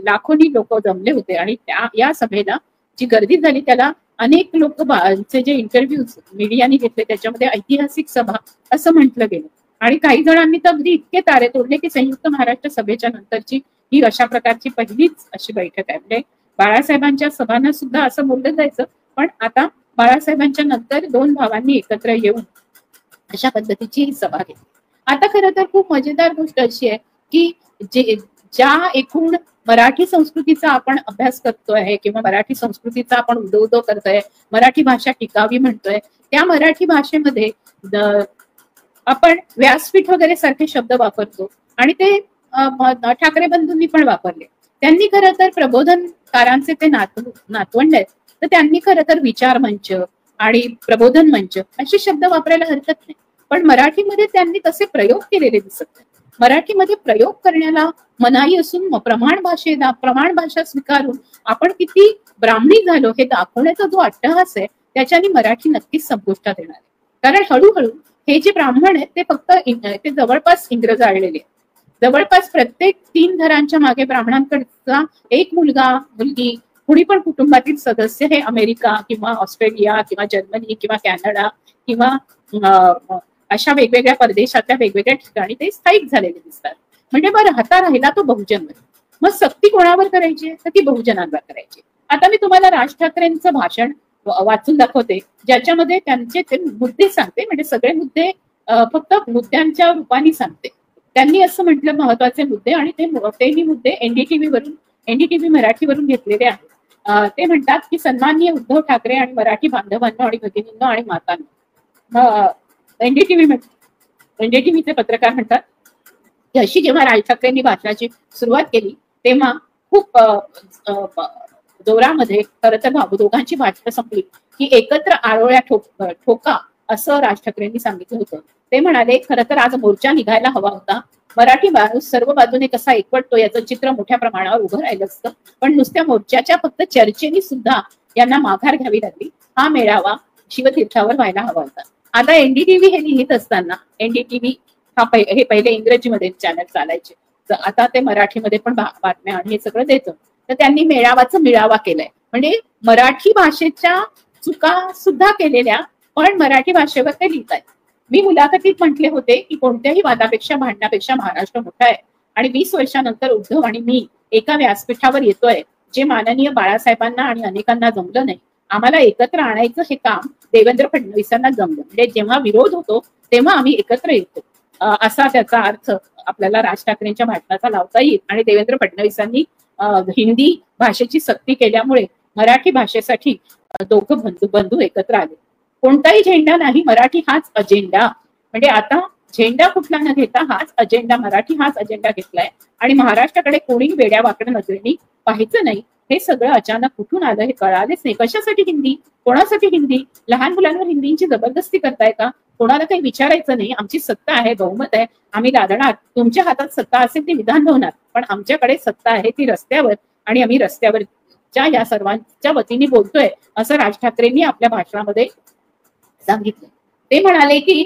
Speaker 2: लाखोनी लोक जमले होते आणि या सभेला जी गर्दी झाली त्याला अनेक लोकांचे जे इंटरव्ह्यूज मीडियाने घेतले त्याच्यामध्ये ऐतिहासिक सभा असं म्हटलं गेलं आणि काही जणांनी तर अगदी इतके तारे तोडले की संयुक्त महाराष्ट्र सभेच्या नंतरची ही अशा प्रकारची पहिलीच अशी बैठक आहे. म्हणजे बाळासाहेबांच्या सभांना सुद्धा असं बोललं जायचं पण आता बाळासाहेबांच्या नंतर 2 भावांनी एकत्र येऊन अशा पद्धतीची ही सभा घेतली. आता खरं तर खूप मजेदार गोष्ट अशी आहे की ज्या एकूण मराठी संस्कृतीचा आपण अभ्यास करतोय किंवा मराठी संस्कृतीचा आपण उदो करतोय, मराठी भाषा टिकावी म्हणतोय, त्या मराठी भाषेमध्ये आपण व्यासपीठ वगैरे सारखे शब्द वापरतो आणि ते ठाकरे बंधूंनी पण वापरले. त्यांनी खरं तर प्रबोधनकारांचे ते नातवंड आहेत तर त्यांनी खरं तर विचार मंच आणि प्रबोधन मंच असे शब्द वापरायला हरकत नाही. पण मराठीमध्ये त्यांनी तसे प्रयोग केलेले दिसत नाही. मराठीमध्ये प्रयोग करण्याला मनाई असून प्रमाण भाषा स्वीकारून आपण किती ब्राह्मणी झालो हे दाखवण्याचा जो अट्टहास आहे त्याच्याने मराठी नक्कीच संपुष्टात येणार आहे. कारण हळूहळू हे जे ब्राह्मण आहेत ते फक्त ते जवळपास इंग्रज आलेले आहेत. जवळपास प्रत्येक 3 घरांच्या मागे ब्राह्मणांकडचा एक मुलगा मुलगी कुणी पण कुटुंबातील सदस्य हे अमेरिका किंवा ऑस्ट्रेलिया किंवा जर्मनी किंवा कॅनडा किंवा अशा वेगवेगळ्या परदेशातल्या वेगवेगळ्या ठिकाणी ते स्थायिक झालेले दिसतात. म्हणजे बरं हाता राहिला तो बहुजनवर. मग सक्ती कोणावर करायची तर ती बहुजनांवर करायची. आता मी तुम्हाला राज ठाकरेंचं भाषण वाचून दाखवते ज्याच्यामध्ये त्यांचे ते मुद्दे सांगते. म्हणजे सगळे मुद्दे फक्त मुद्द्यांच्या रूपाने सांगते. त्यांनी असं म्हटलं महत्वाचे मुद्दे आणि ते मुद्दे एनडीटीव्ही मराठीवरून घेतलेले आहेत. ते म्हणतात की सन्माननीय उद्धव ठाकरे आणि मराठी बांधवांनो आणि भगिनींनो आणि मातांनो, एनडीटीव्हीचे पत्रकार म्हणतात की अशी जेव्हा राज ठाकरेंनी भाषणाची सुरुवात केली तेव्हा खूप जोरामध्ये खरं तर दोघांची भाषणं संपली की एकत्र आरोळ्या ठोका असं राज ठाकरेंनी सांगितलं होतं. ते म्हणाले खरं तर आज मोर्चा निघायला हवा होता, मराठी माणूस सर्व बाजूने कसा एकवटतो याचं चित्र मोठ्या प्रमाणावर उभं राहिलं असतं, पण नुसत्या मोर्चाच्या फक्त चर्चेने सुद्धा यांना माघार घ्यावी लागली. हा मेळावा शिवतीर्थावर व्हायला हवा होता. आता एनडीटीव्ही हे लिहित असताना, एनडीटीव्ही हे पहिले इंग्रजीमध्ये चॅनल चालायचे, तर आता ते मराठीमध्ये पण बातम्या आणि हे सगळं देतं. तर त्यांनी मेळावाचं मिळावा केलाय, म्हणजे मराठी भाषेच्या चुका सुद्धा केलेल्या पण मराठी भाषेवर ते लिहित आहेत. मी मुलाखतीत म्हटले होते की कोणत्याही वादापेक्षा भांडणापेक्षा महाराष्ट्र मोठा आहे आणि 20 वर्षानंतर उद्धव आणि मी एका व्यासपीठावर येतोय, जे माननीय बाळासाहेबांना आणि अनेकांना जमलं नाही. आम्हाला एकत्र आणायचं हे काम देवेंद्र फडणवीसांना जमलं, म्हणजे जेव्हा विरोध होतो तेव्हा आम्ही एकत्र येतो, असा त्याचा अर्थ आपल्याला राज ठाकरेंच्या भाषणाचा लावता येईल. आणि देवेंद्र फडणवीसांनी हिंदी भाषेची सक्ती केल्यामुळे मराठी भाषेसाठी दोघं बंधू एकत्र आले. कोणताही झेंडा नाही, मराठी हाच अजेंडा. म्हणजे आता झेंडा कुठला न घेता हाच अजेंडा, मराठी हाच अजेंडा घेतलाय आणि महाराष्ट्राकडे कोणी वेड्या वाकड्या नजरेने पाहायचं नाही. हे सगळं अचानक कुठून आलं हे कळालेच नाही. कशासाठी हिंदी, कोणासाठी हिंदी? लहान मुलांवर हिंदीची जबरदस्ती करताय का? कोणाला काही विचारायचं नाही. आमची सत्ता आहे, बहुमत आहे, आम्ही लादणार. तुमच्या हातात सत्ता असेल ती विधान भवनात, पण आमच्याकडे सत्ता आहे ती रस्त्यावर, आणि आम्ही रस्त्यावरच्या या सर्वांच्या वतीने बोलतोय, असं राज ठाकरेंनी आपल्या भाषणामध्ये सांगितलं. ते म्हणाले की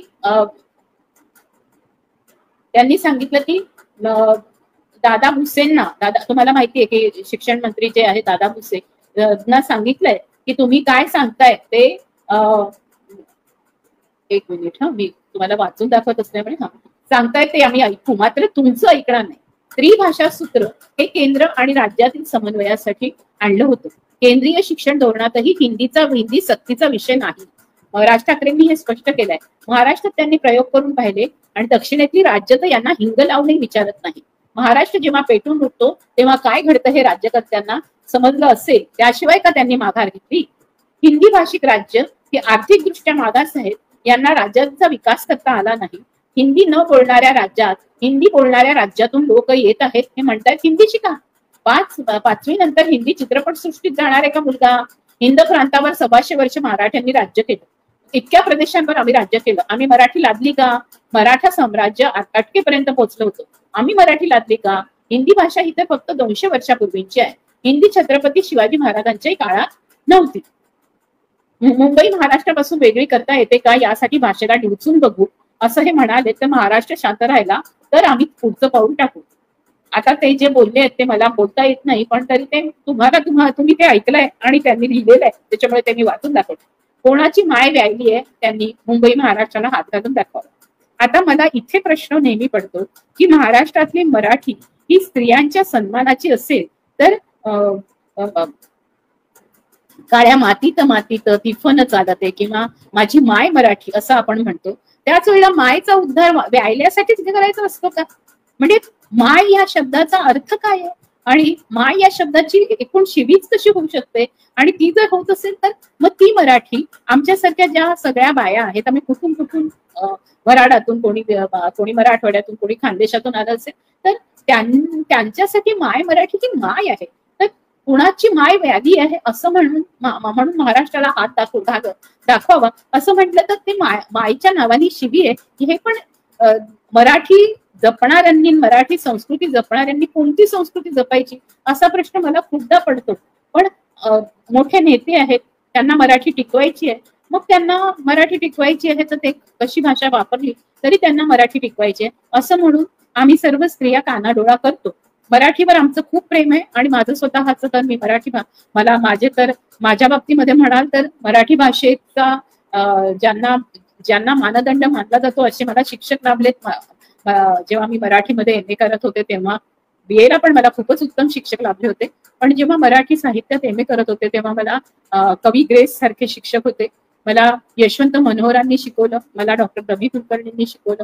Speaker 2: त्यांनी सांगितलं की दादा भुसेंना, तुम्हाला माहितीये की शिक्षण मंत्री जे आहे दादा भुसे ना सांगितलंय की तुम्ही काय सांगताय ते, एक मिनिट हा, मी तुम्हाला वाचून दाखवत असल्यामुळे सांगताय ते आम्ही ऐकू, मात्र तुमचं ऐकणार नाही. त्रिभाषा सूत्र हे केंद्र आणि राज्यातील समन्वयासाठी आणलं होतं. केंद्रीय शिक्षण धोरणातही हिंदी सक्तीचा विषय नाही. राज ठाकरेंनी हे स्पष्ट केलंय. महाराष्ट्रात त्यांनी प्रयोग करून पाहिले आणि दक्षिणेतली राज्य तर यांना हिंग लावणे विचारत नाही. महाराष्ट्र जेव्हा पेटून उठतो तेव्हा काय घडतं हे राज्यकर्त्यांना समजलं असेल, त्याशिवाय का त्यांनी माघार घेतली? हिंदी भाषिक राज्य हे आर्थिकदृष्ट्या मागास आहेत, यांना राज्याचा विकास करता आला नाही. हिंदी न बोलणाऱ्या राज्यात हिंदी बोलणाऱ्या राज्यातून लोक येत आहेत हे म्हणतायत हिंदी शिका. पाचवी नंतर हिंदी चित्रपट सृष्टीत जाणार आहे का मुलगा? हिंद प्रांतावर 100 वर्ष मराठ्यांनी राज्य केलं, इतक्या प्रदेशांवर आम्ही राज्य केलं. आम्ही मराठी लादली का? मराठा साम्राज्य अटकेपर्यंत पोहोचलं होतं, आम्ही मराठी लादली का? हिंदी भाषा ही तर फक्त 200 वर्षापूर्वीची आहे. हिंदी छत्रपती शिवाजी महाराजांच्याही काळात नव्हती. मुंबई महाराष्ट्रापासून वेगळी करता येते का यासाठी भाषेला डिवचून बघू, असं हे म्हणाले. तर महाराष्ट्र शांत राहिला तर आम्ही पुढचं पाऊल टाकू. आता ते जे बोलले आहेत ते मला बोलता येत नाही, पण तरी ते तुम्ही ते ऐकलंय आणि त्यांनी लिहिलेलं आहे, त्याच्यामुळे त्यांनी वाचून दाखवलं. कोणाची माय व्यायली आहे त्यांनी मुंबई महाराष्ट्राला हात घालून दाखवला. आता मला इथे प्रश्न नेहमी पडतो की महाराष्ट्रातली मराठी ही स्त्रियांच्या सन्मानाची असेल तर काळ्या मातीत तिफन चालते किंवा माझी माय मराठी असं आपण म्हणतो, त्याच वेळेला मायचा उद्धार व्यायल्यासाठीच करायचा असतो का? म्हणजे माय या शब्दाचा अर्थ काय आहे आणि माय या शब्दाची एकूण शिवीच कशी होऊ शकते? आणि ती जर होत असेल तर मग ती मराठी आमच्यासारख्या ज्या सगळ्या बाया आहेत, आम्ही कुठून वराडातून, कोणी मराठवाड्यातून, कोणी खानदेशातून आलं असेल तर त्यांच्यासाठी माय मराठी ही माय आहे. तर कुणाची माय व्याधी आहे असं म्हणून महाराष्ट्राला हात दाखवावा असं म्हटलं तर ते मायच्या नावाने शिवी आहे. हे पण मराठी जपणाऱ्यांनी, मराठी संस्कृती जपणाऱ्यांनी कोणती संस्कृती जपायची असा प्रश्न मला खूपदा पडतो. पण मोठे नेते आहेत, त्यांना मराठी टिकवायची आहे, मग त्यांना मराठी टिकवायची आहे तर ते कशी भाषा वापरली तरी त्यांना मराठी टिकवायची आहे असं म्हणून आम्ही सर्व स्त्रिया कानाडोळा करतो. मराठीवर आमचं खूप प्रेम आहे आणि माझं स्वतःच तर मी माझ्या बाबतीमध्ये म्हणाल तर मराठी भाषेचा ज्यांना मानदंड मानला जातो असे मला शिक्षक लाभलेत. जेव्हा मी मराठीमध्ये MA करत होते तेव्हा, BA ला पण मला खूपच उत्तम शिक्षक लाभले होते, पण जेव्हा मराठी साहित्यात MA करत होते तेव्हा मला कवी ग्रेस सारखे शिक्षक होते. मला यशवंत मनोहरांनी शिकवलं, मला डॉक्टर रवी कुलकर्णींनी शिकवलं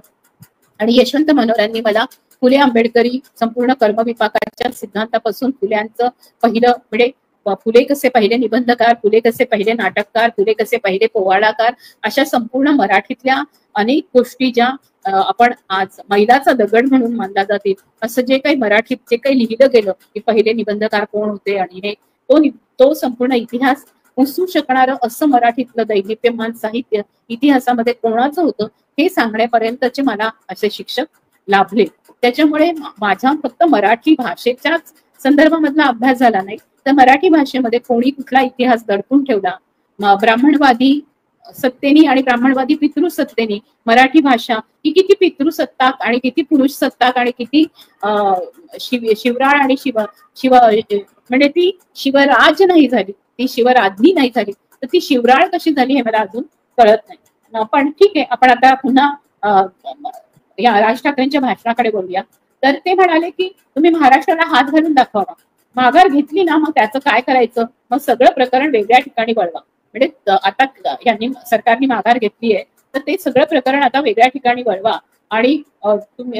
Speaker 2: आणि यशवंत मनोहरांनी मला फुले आंबेडकरी संपूर्ण कर्मविपाकाच्या सिद्धांतापासून फुल्यांचं पहिलं, म्हणजे फुले कसे पहिले निबंधकार, फुले कसे पहिले नाटककार, फुले कसे पहिले पोवाडाकार, अशा संपूर्ण मराठीतल्या अनेक गोष्टी ज्या आपण आज मैलाचा दगड म्हणून मानला जातील, असं जे काही मराठीत जे काही लिहिलं गेलं की पहिले निबंधकार कोण होते आणि हे तो संपूर्ण इतिहास पुसू शकणारं असं मराठीतलं दैदिप्यमान साहित्य इतिहासामध्ये कोणाचं होतं हे सांगण्यापर्यंतचे मला असे शिक्षक लाभले. त्याच्यामुळे माझा फक्त मराठी भाषेच्याच संदर्भामधला अभ्यास झाला नाही, तर मराठी भाषेमध्ये कोणी कुठला इतिहास दडपून ठेवला, ब्राह्मणवादी सत्तेनी आणि ब्राह्मणवादी पितृसत्तेनी मराठी भाषा ही किती पितृसत्ताक आणि किती पुरुष सत्ताक आणि किती शिवराळ आणि शिव म्हणजे ती शिवराज नाही झाली, ती शिवराज्ञी नाही झाली, तर ती शिवराळ कशी झाली हे मला अजून कळत नाही. पण ठीक आहे, आपण आता पुन्हा या राज ठाकरेंच्या भाषणाकडे बोलूया. तर ते म्हणाले की तुम्ही महाराष्ट्राला हात घालून दाखवावा, माघार घेतली ना मग त्याचं काय करायचं, मग सगळं प्रकरण वेगळ्या ठिकाणी वळवा. म्हणजे आता यांनी सरकारने माघार घेतली आहे तर ते सगळं प्रकरण आता वेगळ्या ठिकाणी वळवा आणि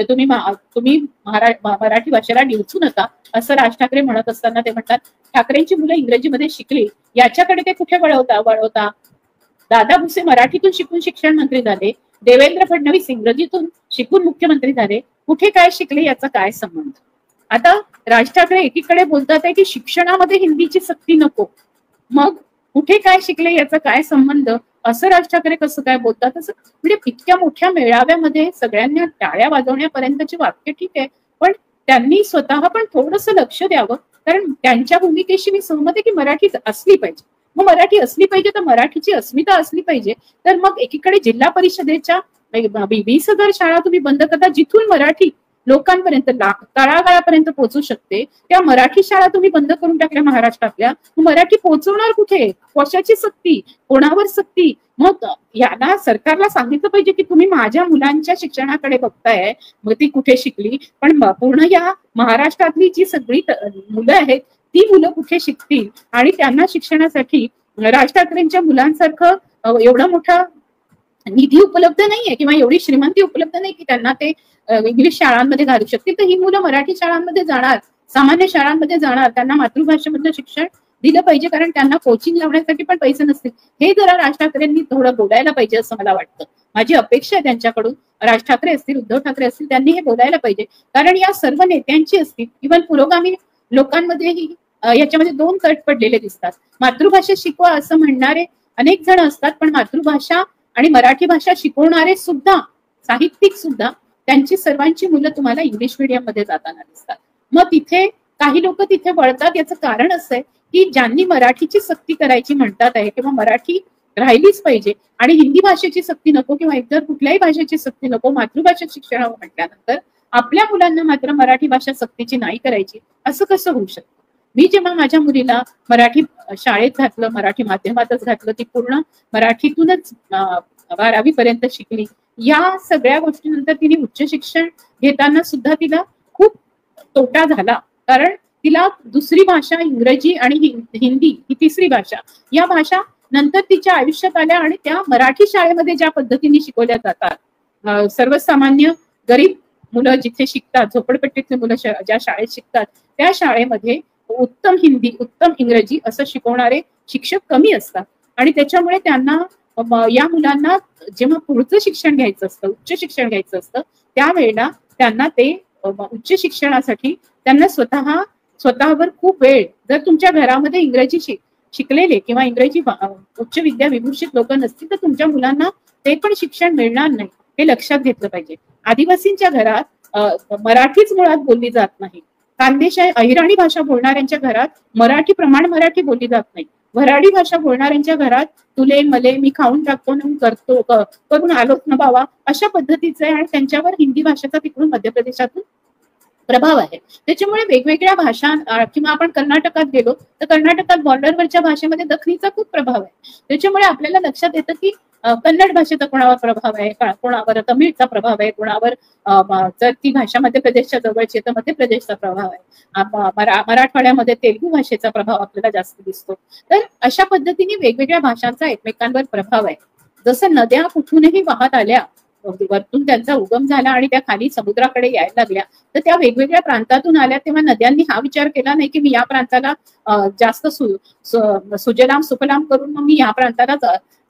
Speaker 2: तुम्ही मराठी भाषेला डिवचू नका असं राज ठाकरे म्हणत असताना ते म्हणतात ठाकरेंची मुलं इंग्रजीमध्ये शिकली याच्याकडे ते कुठे वळवता. दादा भुसे मराठीतून शिकून शिक्षण मंत्री झाले, देवेंद्र फडणवीस इंग्रजीतून शिकून मुख्यमंत्री झाले, कुठे काय शिकले याचा काय संबंध. आता राज ठाकरे एकीकडे बोलतात आहे की शिक्षणामध्ये हिंदीची सक्ती नको, मग कुठे काय शिकले याचा काय संबंध असं राज ठाकरे कसं काय बोलतात. असं म्हणजे इतक्या मोठ्या मेळाव्यामध्ये सगळ्यांना टाळ्या वाजवण्यापर्यंतची वाक्य ठीक आहे, पण त्यांनी स्वतः पण थोडंसं लक्ष द्यावं, कारण त्यांच्या भूमिकेशी मी सहमत आहे की मराठी असली पाहिजे. मग मराठी असली पाहिजे तर मराठीची अस्मिता असली पाहिजे. तर मग एकीकडे जिल्हा परिषदेच्या 20,000 शाळा तुम्ही बंद करता जिथून मराठी लोकांपर्यंत तळागाळापर्यंत पोहोचू शकते, त्या मराठी शाळा तुम्ही बंद करून टाकल्या महाराष्ट्रातल्या, मराठी पोहोचवणार कुठे, कशाची सक्ती, कोणावर सक्ती. मग याला सरकारला सांगितलं पाहिजे की तुम्ही माझ्या मुलांच्या शिक्षणाकडे बघताय, मग ती कुठे शिकली, पण पूर्ण या महाराष्ट्रातली जी सगळी मुलं आहेत ती मुलं कुठे शिकतील आणि त्यांना शिक्षणासाठी राज ठाकरेंच्या मुलांसारखं एवढा मोठा निधी उपलब्ध नाहीये किंवा एवढी श्रीमंती उपलब्ध नाही की त्यांना ते इंग्लिश शाळांमध्ये घालू शकतील, तर ही मुलं मराठी शाळांमध्ये जाणार, सामान्य शाळांमध्ये जाणार, त्यांना मातृभाषेमधलं शिक्षण दिलं पाहिजे, कारण त्यांना कोचिंग लावण्यासाठी पण पैसे नसतील. हे जरा राज ठाकरेंनी थोडं बोलायला पाहिजे असं मला वाटतं. माझी अपेक्षा आहे त्यांच्याकडून, राज ठाकरे असतील उद्धव ठाकरे असतील त्यांनी हे बोलायला पाहिजे, कारण या सर्व नेत्यांची असतील इव्हन पुरोगामी लोकांमध्येही याच्यामध्ये 2 तट पडलेले दिसतात. मातृभाषा शिकवा असं म्हणणारे अनेक जण असतात, पण मातृभाषा आणि मराठी भाषा शिकवणारे सुद्धा साहित्यिक सुद्धा त्यांची सर्वांची मुलं तुम्हाला इंग्लिश मीडियम मध्ये जाताना दिसतात. मग तिथे काही लोक तिथे वळतात, याचं कारण असं आहे की ज्यांनी मराठीची सक्ती करायची म्हणतात आहे किंवा मराठी राहिलीच पाहिजे आणि हिंदी भाषेची सक्ती नको किंवा इतर कुठल्याही भाषेची सक्ती नको, मातृभाषा शिक्षणावर म्हटल्यानंतर आपल्या मुलांना मात्र मराठी भाषा सक्तीची नाही करायची असं कसं होऊ शकतं. मी जेव्हा माझ्या मुलीला मराठी शाळेत घातलं, मराठी माध्यमातच घातलं, ती पूर्ण मराठीतूनच 12वी पर्यंत शिकली. या सगळ्या गोष्टीनंतर तिने उच्च शिक्षण घेताना सुद्धा तिला खूप तोटा झाला, कारण तिला दुसरी भाषा इंग्रजी आणि हिंदी ही तिसरी भाषा, या भाषा नंतर तिच्या आयुष्यात आल्या आणि त्या मराठी शाळेमध्ये ज्या पद्धतीने शिकवल्या जातात, सर्वसामान्य गरीब मुलं जिथे शिकतात, झोपडपट्टीतले मुलं ज्या शाळेत शिकतात त्या शाळेमध्ये उत्तम हिंदी उत्तम इंग्रजी असं शिकवणारे शिक्षक कमी असतात आणि त्याच्यामुळे त्यांना या मुलांना जेव्हा पुढचं शिक्षण घ्यायचं असतं, उच्च शिक्षण घ्यायचं असतं, त्यावेळेला त्यांना ते उच्च शिक्षणासाठी त्यांना स्वतःवर खूप वेळ, जर तुमच्या घरामध्ये इंग्रजी शिकलेले किंवा इंग्रजी उच्च विद्या विभूषित लोक नसतील तर तुमच्या मुलांना ते पण शिक्षण मिळणार नाही, हे लक्षात घेतलं पाहिजे. आदिवासींच्या घरात मराठीच मुळात बोलली जात नाही, खानदेशाही अहिराणी भाषा बोलणाऱ्यांच्या घरात मराठी प्रमाण मराठी बोलली जात नाही, वऱ्हाडी भाषा बोलणाऱ्यांच्या घरात तुले मले मी खाऊन टाकतो करतो करून आलोच ना बाबा अशा पद्धतीचं आहे आणि त्यांच्यावर हिंदी भाषेचा तिकडून मध्य प्रदेशातून प्रभाव आहे. त्याच्यामुळे वेगवेगळ्या भाषा किंवा आपण कर्नाटकात गेलो तर कर्नाटकात बॉर्डरवरच्या भाषेमध्ये दखनीचा खूप प्रभाव आहे. त्याच्यामुळे आपल्याला लक्षात येतं की कन्नड भाषेचा कोणावर प्रभाव आहे, कोणावर तमिळचा प्रभाव आहे, कोणावर जर ती भाषा मध्य प्रदेशच्या जवळची तर मध्य प्रदेशचा प्रभाव आहे, मराठवाड्यामध्ये तेलुगू भाषेचा प्रभाव आपल्याला जास्त दिसतो. तर अशा पद्धतीने वेगवेगळ्या भाषांचा एकमेकांवर प्रभाव आहे. जसं नद्या कुठूनही वाहत आल्या, वरतून त्यांचा उगम झाला आणि त्या खाली समुद्राकडे यायला लागल्या, तर त्या वेगवेगळ्या प्रांतातून आल्या, तेव्हा नद्यांनी हा विचार केला नाही की मी या प्रांताला जास्त सुजलाम सुफलाम करून मग मी या प्रांताला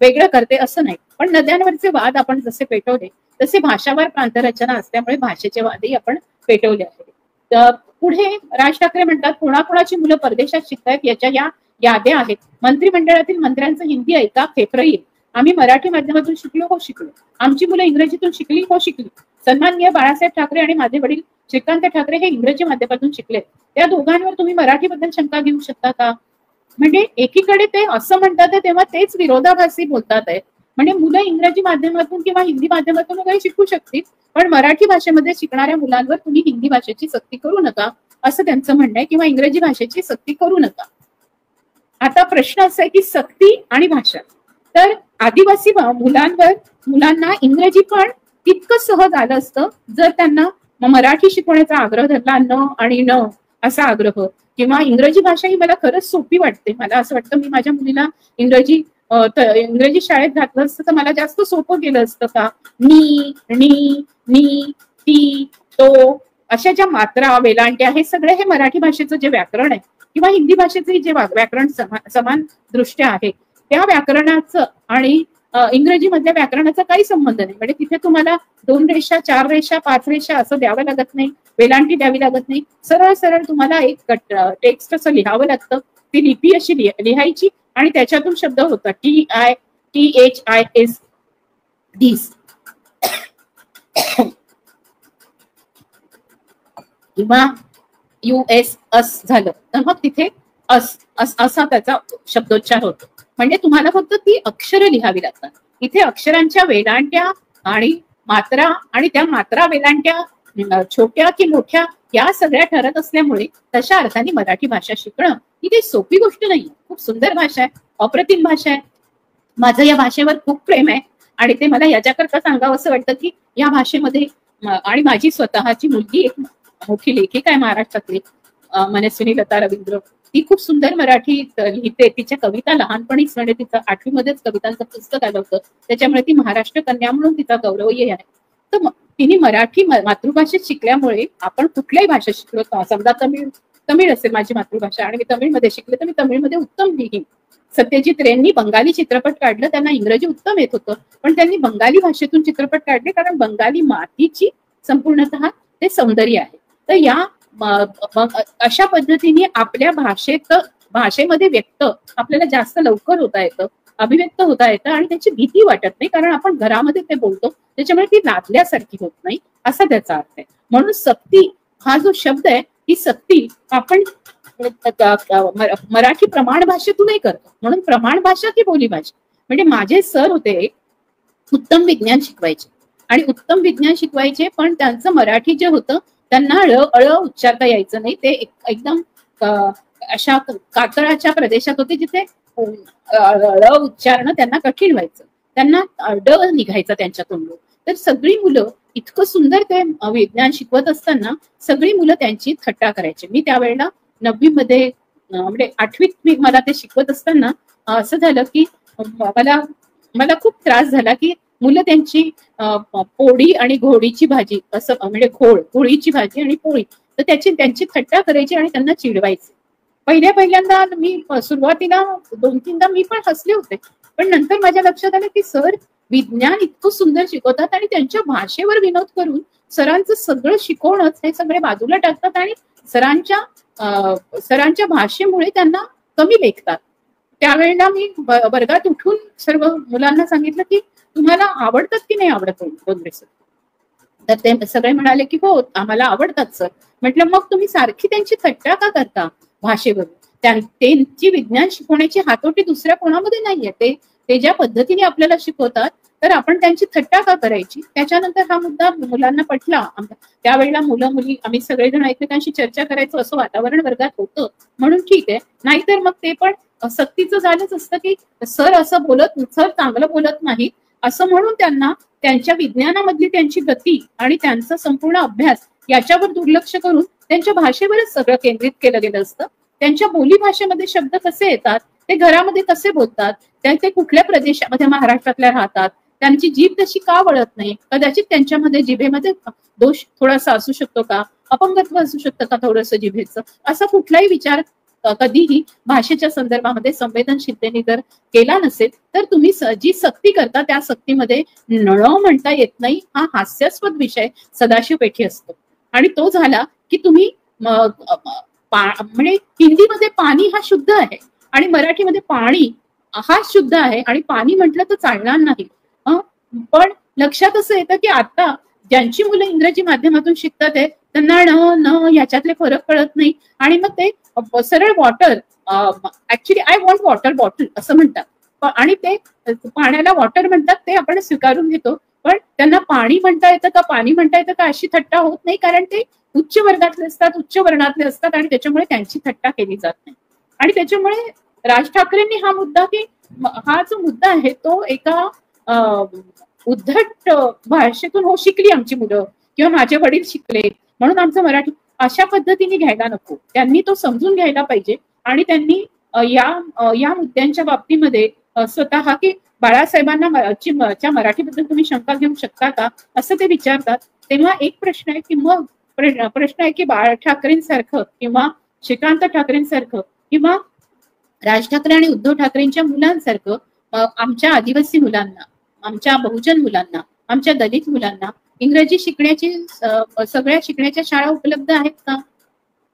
Speaker 2: वेगळं करते, असं नाही. पण नद्यांवरचे वाद आपण जसे पेटवले तसे भाषावार प्रांतरचना असल्यामुळे भाषेचे वादही आपण पेटवले आहेत. तर पुढे राज ठाकरे म्हणतात कोणाकोणाची मुलं परदेशात शिकतायत याच्या या याद्या आहेत. मंत्रिमंडळातील मंत्र्यांचं हिंदी ऐका फेफर येईल. आम्ही मराठी माध्यमातून शिकलो हो शिकलो, आमची मुलं इंग्रजीतून शिकली हो शिकली. सन्माननीय बाळासाहेब ठाकरे आणि माझे वडील श्रीकांत ठाकरे हे इंग्रजी माध्यमातून शिकले, त्या दोघांवर तुम्ही मराठीबद्दल शंका घेऊ शकता का? म्हणजे एकीकडे ते असं म्हणतात तेव्हा तेच विरोधाभासी बोलतात आहे. म्हणजे मुलं इंग्रजी माध्यमातून किंवा हिंदी माध्यमातून वगैरे शिकू शकतील, पण मराठी भाषेमध्ये शिकणाऱ्या मुलांवर तुम्ही हिंदी भाषेची सक्ती करू नका असं त्यांचं म्हणणं आहे, किंवा इंग्रजी भाषेची सक्ती करू नका. आता प्रश्न असा आहे की सक्ती आणि भाषा, तर आदिवासी मुलांना इंग्रजी पण तितकं सहज आलं असतं जर त्यांना मराठी शिकवण्याचा आग्रह धरला, न आणि न असा आग्रह. किंवा इंग्रजी भाषा ही मला खरंच सोपी वाटते. मला असं वाटतं मी माझ्या मुलीला इंग्रजी शाळेत घातलं असतं तर मला जास्त सोपं गेलं असतं का. नी, नी, नी, ती, तो अशा ज्या मात्रा वेलांट्या हे सगळे हे मराठी भाषेचं जे व्याकरण आहे किंवा हिंदी भाषेचे जे व्याकरण समान दृष्ट्या आहे, त्या व्याकरणाचं आणि इंग्रजी मधल्या व्याकरणाचा काही संबंध नाही. म्हणजे तिथे तुम्हाला 2 रेषा 4 रेषा 5 रेषा असं द्यावं लागत नाही, वेलांटी द्यावी लागत नाही. सरळ सरळ तुम्हाला एक टेक्स्ट असं लिहावं लागतं, ती लिपी अशी लिहायची आणि त्याच्यातून शब्द होता THIS धीस किंवा US अस झालं तर मग तिथे असा त्याचा शब्दोच्चार होतो. म्हणजे तुम्हाला फक्त ती अक्षरं लिहावी लागतात. इथे अक्षरांच्या वेलांट्या आणि मात्रा आणि त्या मात्रा वेलांट्या छोट्या की मोठ्या या सगळ्या ठरत असल्यामुळे तशा अर्थाने मराठी भाषा शिकणं ही काही सोपी गोष्ट नाही. खूप सुंदर भाषा आहे, अप्रतिम भाषा आहे. माझं या भाषेवर खूप प्रेम आहे आणि ते मला याच्याकरता सांगावं असं वाटतं की या भाषेमध्ये आणि माझी स्वतःची मुलगी एक मोठी लेखिका आहे महाराष्ट्रातली, मनस्विनी लता रवींद्र, ती खूप सुंदर मराठी लिहिते. तिच्या कविता लहानपणीच, म्हणजे तिचं 8वी मध्येच कवितांचं पुस्तक आलं होतं, त्याच्यामुळे ती महाराष्ट्र कन्या म्हणून तिचा गौरवही आहे. तर तिने मराठी मातृभाषेत शिकल्यामुळे आपण कुठल्याही भाषेत शिकलो, समजा तमिळ असेल माझी मातृभाषा आणि मी तमिळमध्ये शिकले तर मी तमिळमध्ये उत्तम लिहीन. सत्यजित रेंनी बंगाली चित्रपट काढलं, त्यांना इंग्रजी उत्तम येत होतं, पण त्यांनी बंगाली भाषेतून चित्रपट काढले कारण बंगाली मातीची संपूर्णतः ते सौंदर्य आहे. तर या अशा पद्धतीने आपल्या भाषेमध्ये व्यक्त आपल्याला जास्त लवकर होता येतं, अभिव्यक्त होता येतं आणि त्याची भीती वाटत नाही कारण आपण घरामध्ये ते बोलतो, त्याच्यामुळे ती लादल्यासारखी होत नाही असा त्याचा अर्थ आहे. म्हणून सक्ती हा जो शब्द आहे, ही सक्ती आपण मराठी प्रमाण भाषेतूनही करतो. म्हणून प्रमाण भाषा की बोली भाषा. म्हणजे माझे सर होते उत्तम विज्ञान शिकवायचे आणि उत्तम विज्ञान शिकवायचे, पण त्यांचं मराठी जे होतं त्यांना अळ उच्चारता यायचं नाही. ते एकदम अशा कातळाच्या प्रदेशात होते जिथे उच्चारणं त्यांना कठीण व्हायचं, त्यांना निघायचा त्यांच्यातून. तर सगळी मुलं इतकं सुंदर ते विज्ञान शिकवत असताना सगळी मुलं त्यांची थट्टा करायची. मी त्यावेळेला 9वी मध्ये म्हणजे 8वीत मला ते शिकवत असताना असं झालं की मला खूप त्रास झाला की मुलं त्यांची पोळी आणि घोडीची भाजी असं, म्हणजे पोळीची भाजी आणि पोळी, तर त्यांची थट्टा करायची आणि त्यांना चिडवायचे. पहिल्यांदा मी सुरुवातीला 2-3दा मी पण हसले होते, पण नंतर माझ्या लक्षात आलं की सर विज्ञान इतकं सुंदर शिकवतात आणि त्यांच्या भाषेवर विनोद करून सरांचं सगळं शिकवणंच हे सगळे बाजूला टाकतात आणि सरांच्या भाषेमुळे त्यांना कमी लेखतात. त्यावेळेला मी वर्गात उठून सर्व मुलांना सांगितलं की तुम्हाला आवडतात की नाही आवडत डोंगरे सर? तर ते सगळे म्हणाले की हो आम्हाला आवडतात सर. म्हटलं मग तुम्ही सारखी त्यांची थट्टा का करता भाषेवर? त्यांची विज्ञान शिकवण्याची हातोटी दुसऱ्या कोणामध्ये नाहीये. ते ज्या पद्धतीने आपल्याला शिकवतात तर आपण त्यांची थट्टा का करायची? त्याच्यानंतर हा मुद्दा मुलांना पटला. त्यावेळेला मुलं मुली आम्ही सगळेजण एकमेकांशी चर्चा करायचो असं वातावरण वर्गात होतं, म्हणून ठीक आहे. नाहीतर मग ते पण सक्तीचं झालंच असतं की सर चांगलं बोलत नाही असं म्हणून त्यांना त्यांच्या विज्ञानामधली त्यांची गती आणि त्यांचा संपूर्ण अभ्यास याच्यावर दुर्लक्ष करून त्यांच्या भाषेवरच सगळं केंद्रित केलं गेलं असतं. त्यांच्या बोली भाषेमध्ये शब्द कसे येतात, ते घरामध्ये कसे बोलतात, ते कुठल्या प्रदेशामध्ये महाराष्ट्रातल्या राहतात, त्यांची जीभ तशी का वळत नाही, कदाचित त्यांच्यामध्ये जिभेमध्ये दोष थोडासा असू शकतो का, अपंगत्व असू शकतं का थोडंसं जिभेचं, असा कुठलाही विचार कधीही भाषेच्या संदर्भामध्ये संवेदनशीलतेने जर केला नसेल तर तुम्ही जी सक्ती करता त्या सक्तीमध्ये नळ म्हणता येत नाही. हा हास्यास्पद विषय सदाशिव पेठी असतो आणि तो झाला की तुम्ही म्हणजे हिंदीमध्ये पाणी हा शुद्ध आहे आणि मराठीमध्ये पाणी हा शुद्ध आहे आणि पाणी म्हटलं तर चालणार नाही. पण लक्षात असं येतं की आता ज्यांची मुलं इंग्रजी माध्यमातून शिकतात आहे त्यांना न याच्यातले फरक कळत नाही आणि मग ते सरळ water, actually I want water bottle असं म्हणतात आणि ते पाण्याला वॉटर म्हणतात, ते आपण स्वीकारून घेतो. पण त्यांना पाणी म्हणता येतं का, पाणी म्हणता येतं का अशी थट्टा होत नाही, कारण ते उच्च वर्गातले असतात, उच्च वर्णातले असतात आणि त्याच्यामुळे त्यांची थट्टा केली जात नाही. आणि त्याच्यामुळे राज ठाकरेंनी हा मुद्दा की हा जो मुद्दा आहे तो एका उद्धट भाषेतून हो शिकली आमची मुलं किंवा माझे वडील शिकले म्हणून आमचं मराठी अशा पद्धतीने घ्यायला नको. त्यांनी तो समजून घ्यायला पाहिजे आणि त्यांनी या मुद्द्यांच्या बाबतीमध्ये स्वतः की बाळासाहेबांना मराठीबद्दल तुम्ही शंका घेऊ शकता का असं ते विचारतात. तेव्हा एक प्रश्न आहे की मग प्रश्न आहे की बाळ ठाकरेंसारखं किंवा श्रीकांत ठाकरेंसारखं किंवा राज ठाकरे आणि उद्धव ठाकरेंच्या मुलांसारखं आमच्या आदिवासी मुलांना, आमच्या बहुजन मुलांना, आमच्या दलित मुलांना इंग्रजी शिकण्याची सगळ्या शिकण्याच्या शाळा उपलब्ध आहेत का?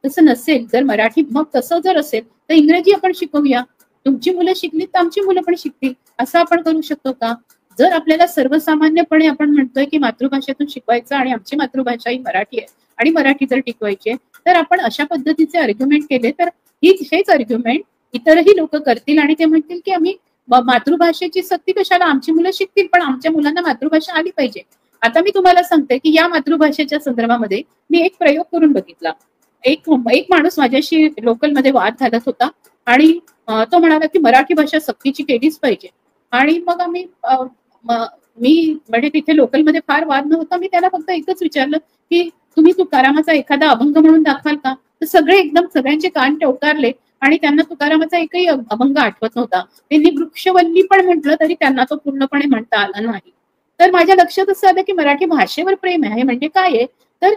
Speaker 2: तसं नसेल तर मराठी, मग तसं जर असेल तर इंग्रजी आपण शिकवूया. तुमची मुलं शिकली तर आमची मुलं पण शिकतील असं आपण करू शकतो का? जर आपल्याला सर्वसामान्यपणे आपण म्हणतोय की मातृभाषेतून शिकवायचं आणि आमची मातृभाषा ही मराठी आहे आणि मराठी जर टिकवायची आहे तर आपण अशा पद्धतीचे आर्ग्युमेंट केले तर हेच आर्ग्युमेंट इतरही लोक करतील आणि ते म्हणतील की आम्ही मातृभाषेची सक्ती कशाला, आमची मुलं शिकतील पण आमच्या मुलांना मातृभाषा आली पाहिजे. आता मी तुम्हाला सांगते की या मातृभाषेच्या संदर्भामध्ये मी एक प्रयोग करून बघितला. एक माणूस माझ्याशी लोकलमध्ये वाद घालत होता आणि तो म्हणाला की मराठी भाषा सक्तीची केलीच पाहिजे. आणि मग मी म्हणजे तिथे लोकलमध्ये फार वाद नव्हता, मी त्याला फक्त एकच विचारलं की तुम्ही तुकारामाचा एखादा अभंग म्हणून दाखवाल का? तर सगळ्यांचे कान टवकारले आणि त्यांना तुकारामाचा एकही अभंग आठवत नव्हता. त्यांनी वृक्षवल्ली पण म्हटलं तरी त्यांना तो पूर्णपणे म्हणता आला नाही. तर माझ्या लक्षात असं आलं की मराठी भाषेवर प्रेम आहे म्हणजे काय आहे, तर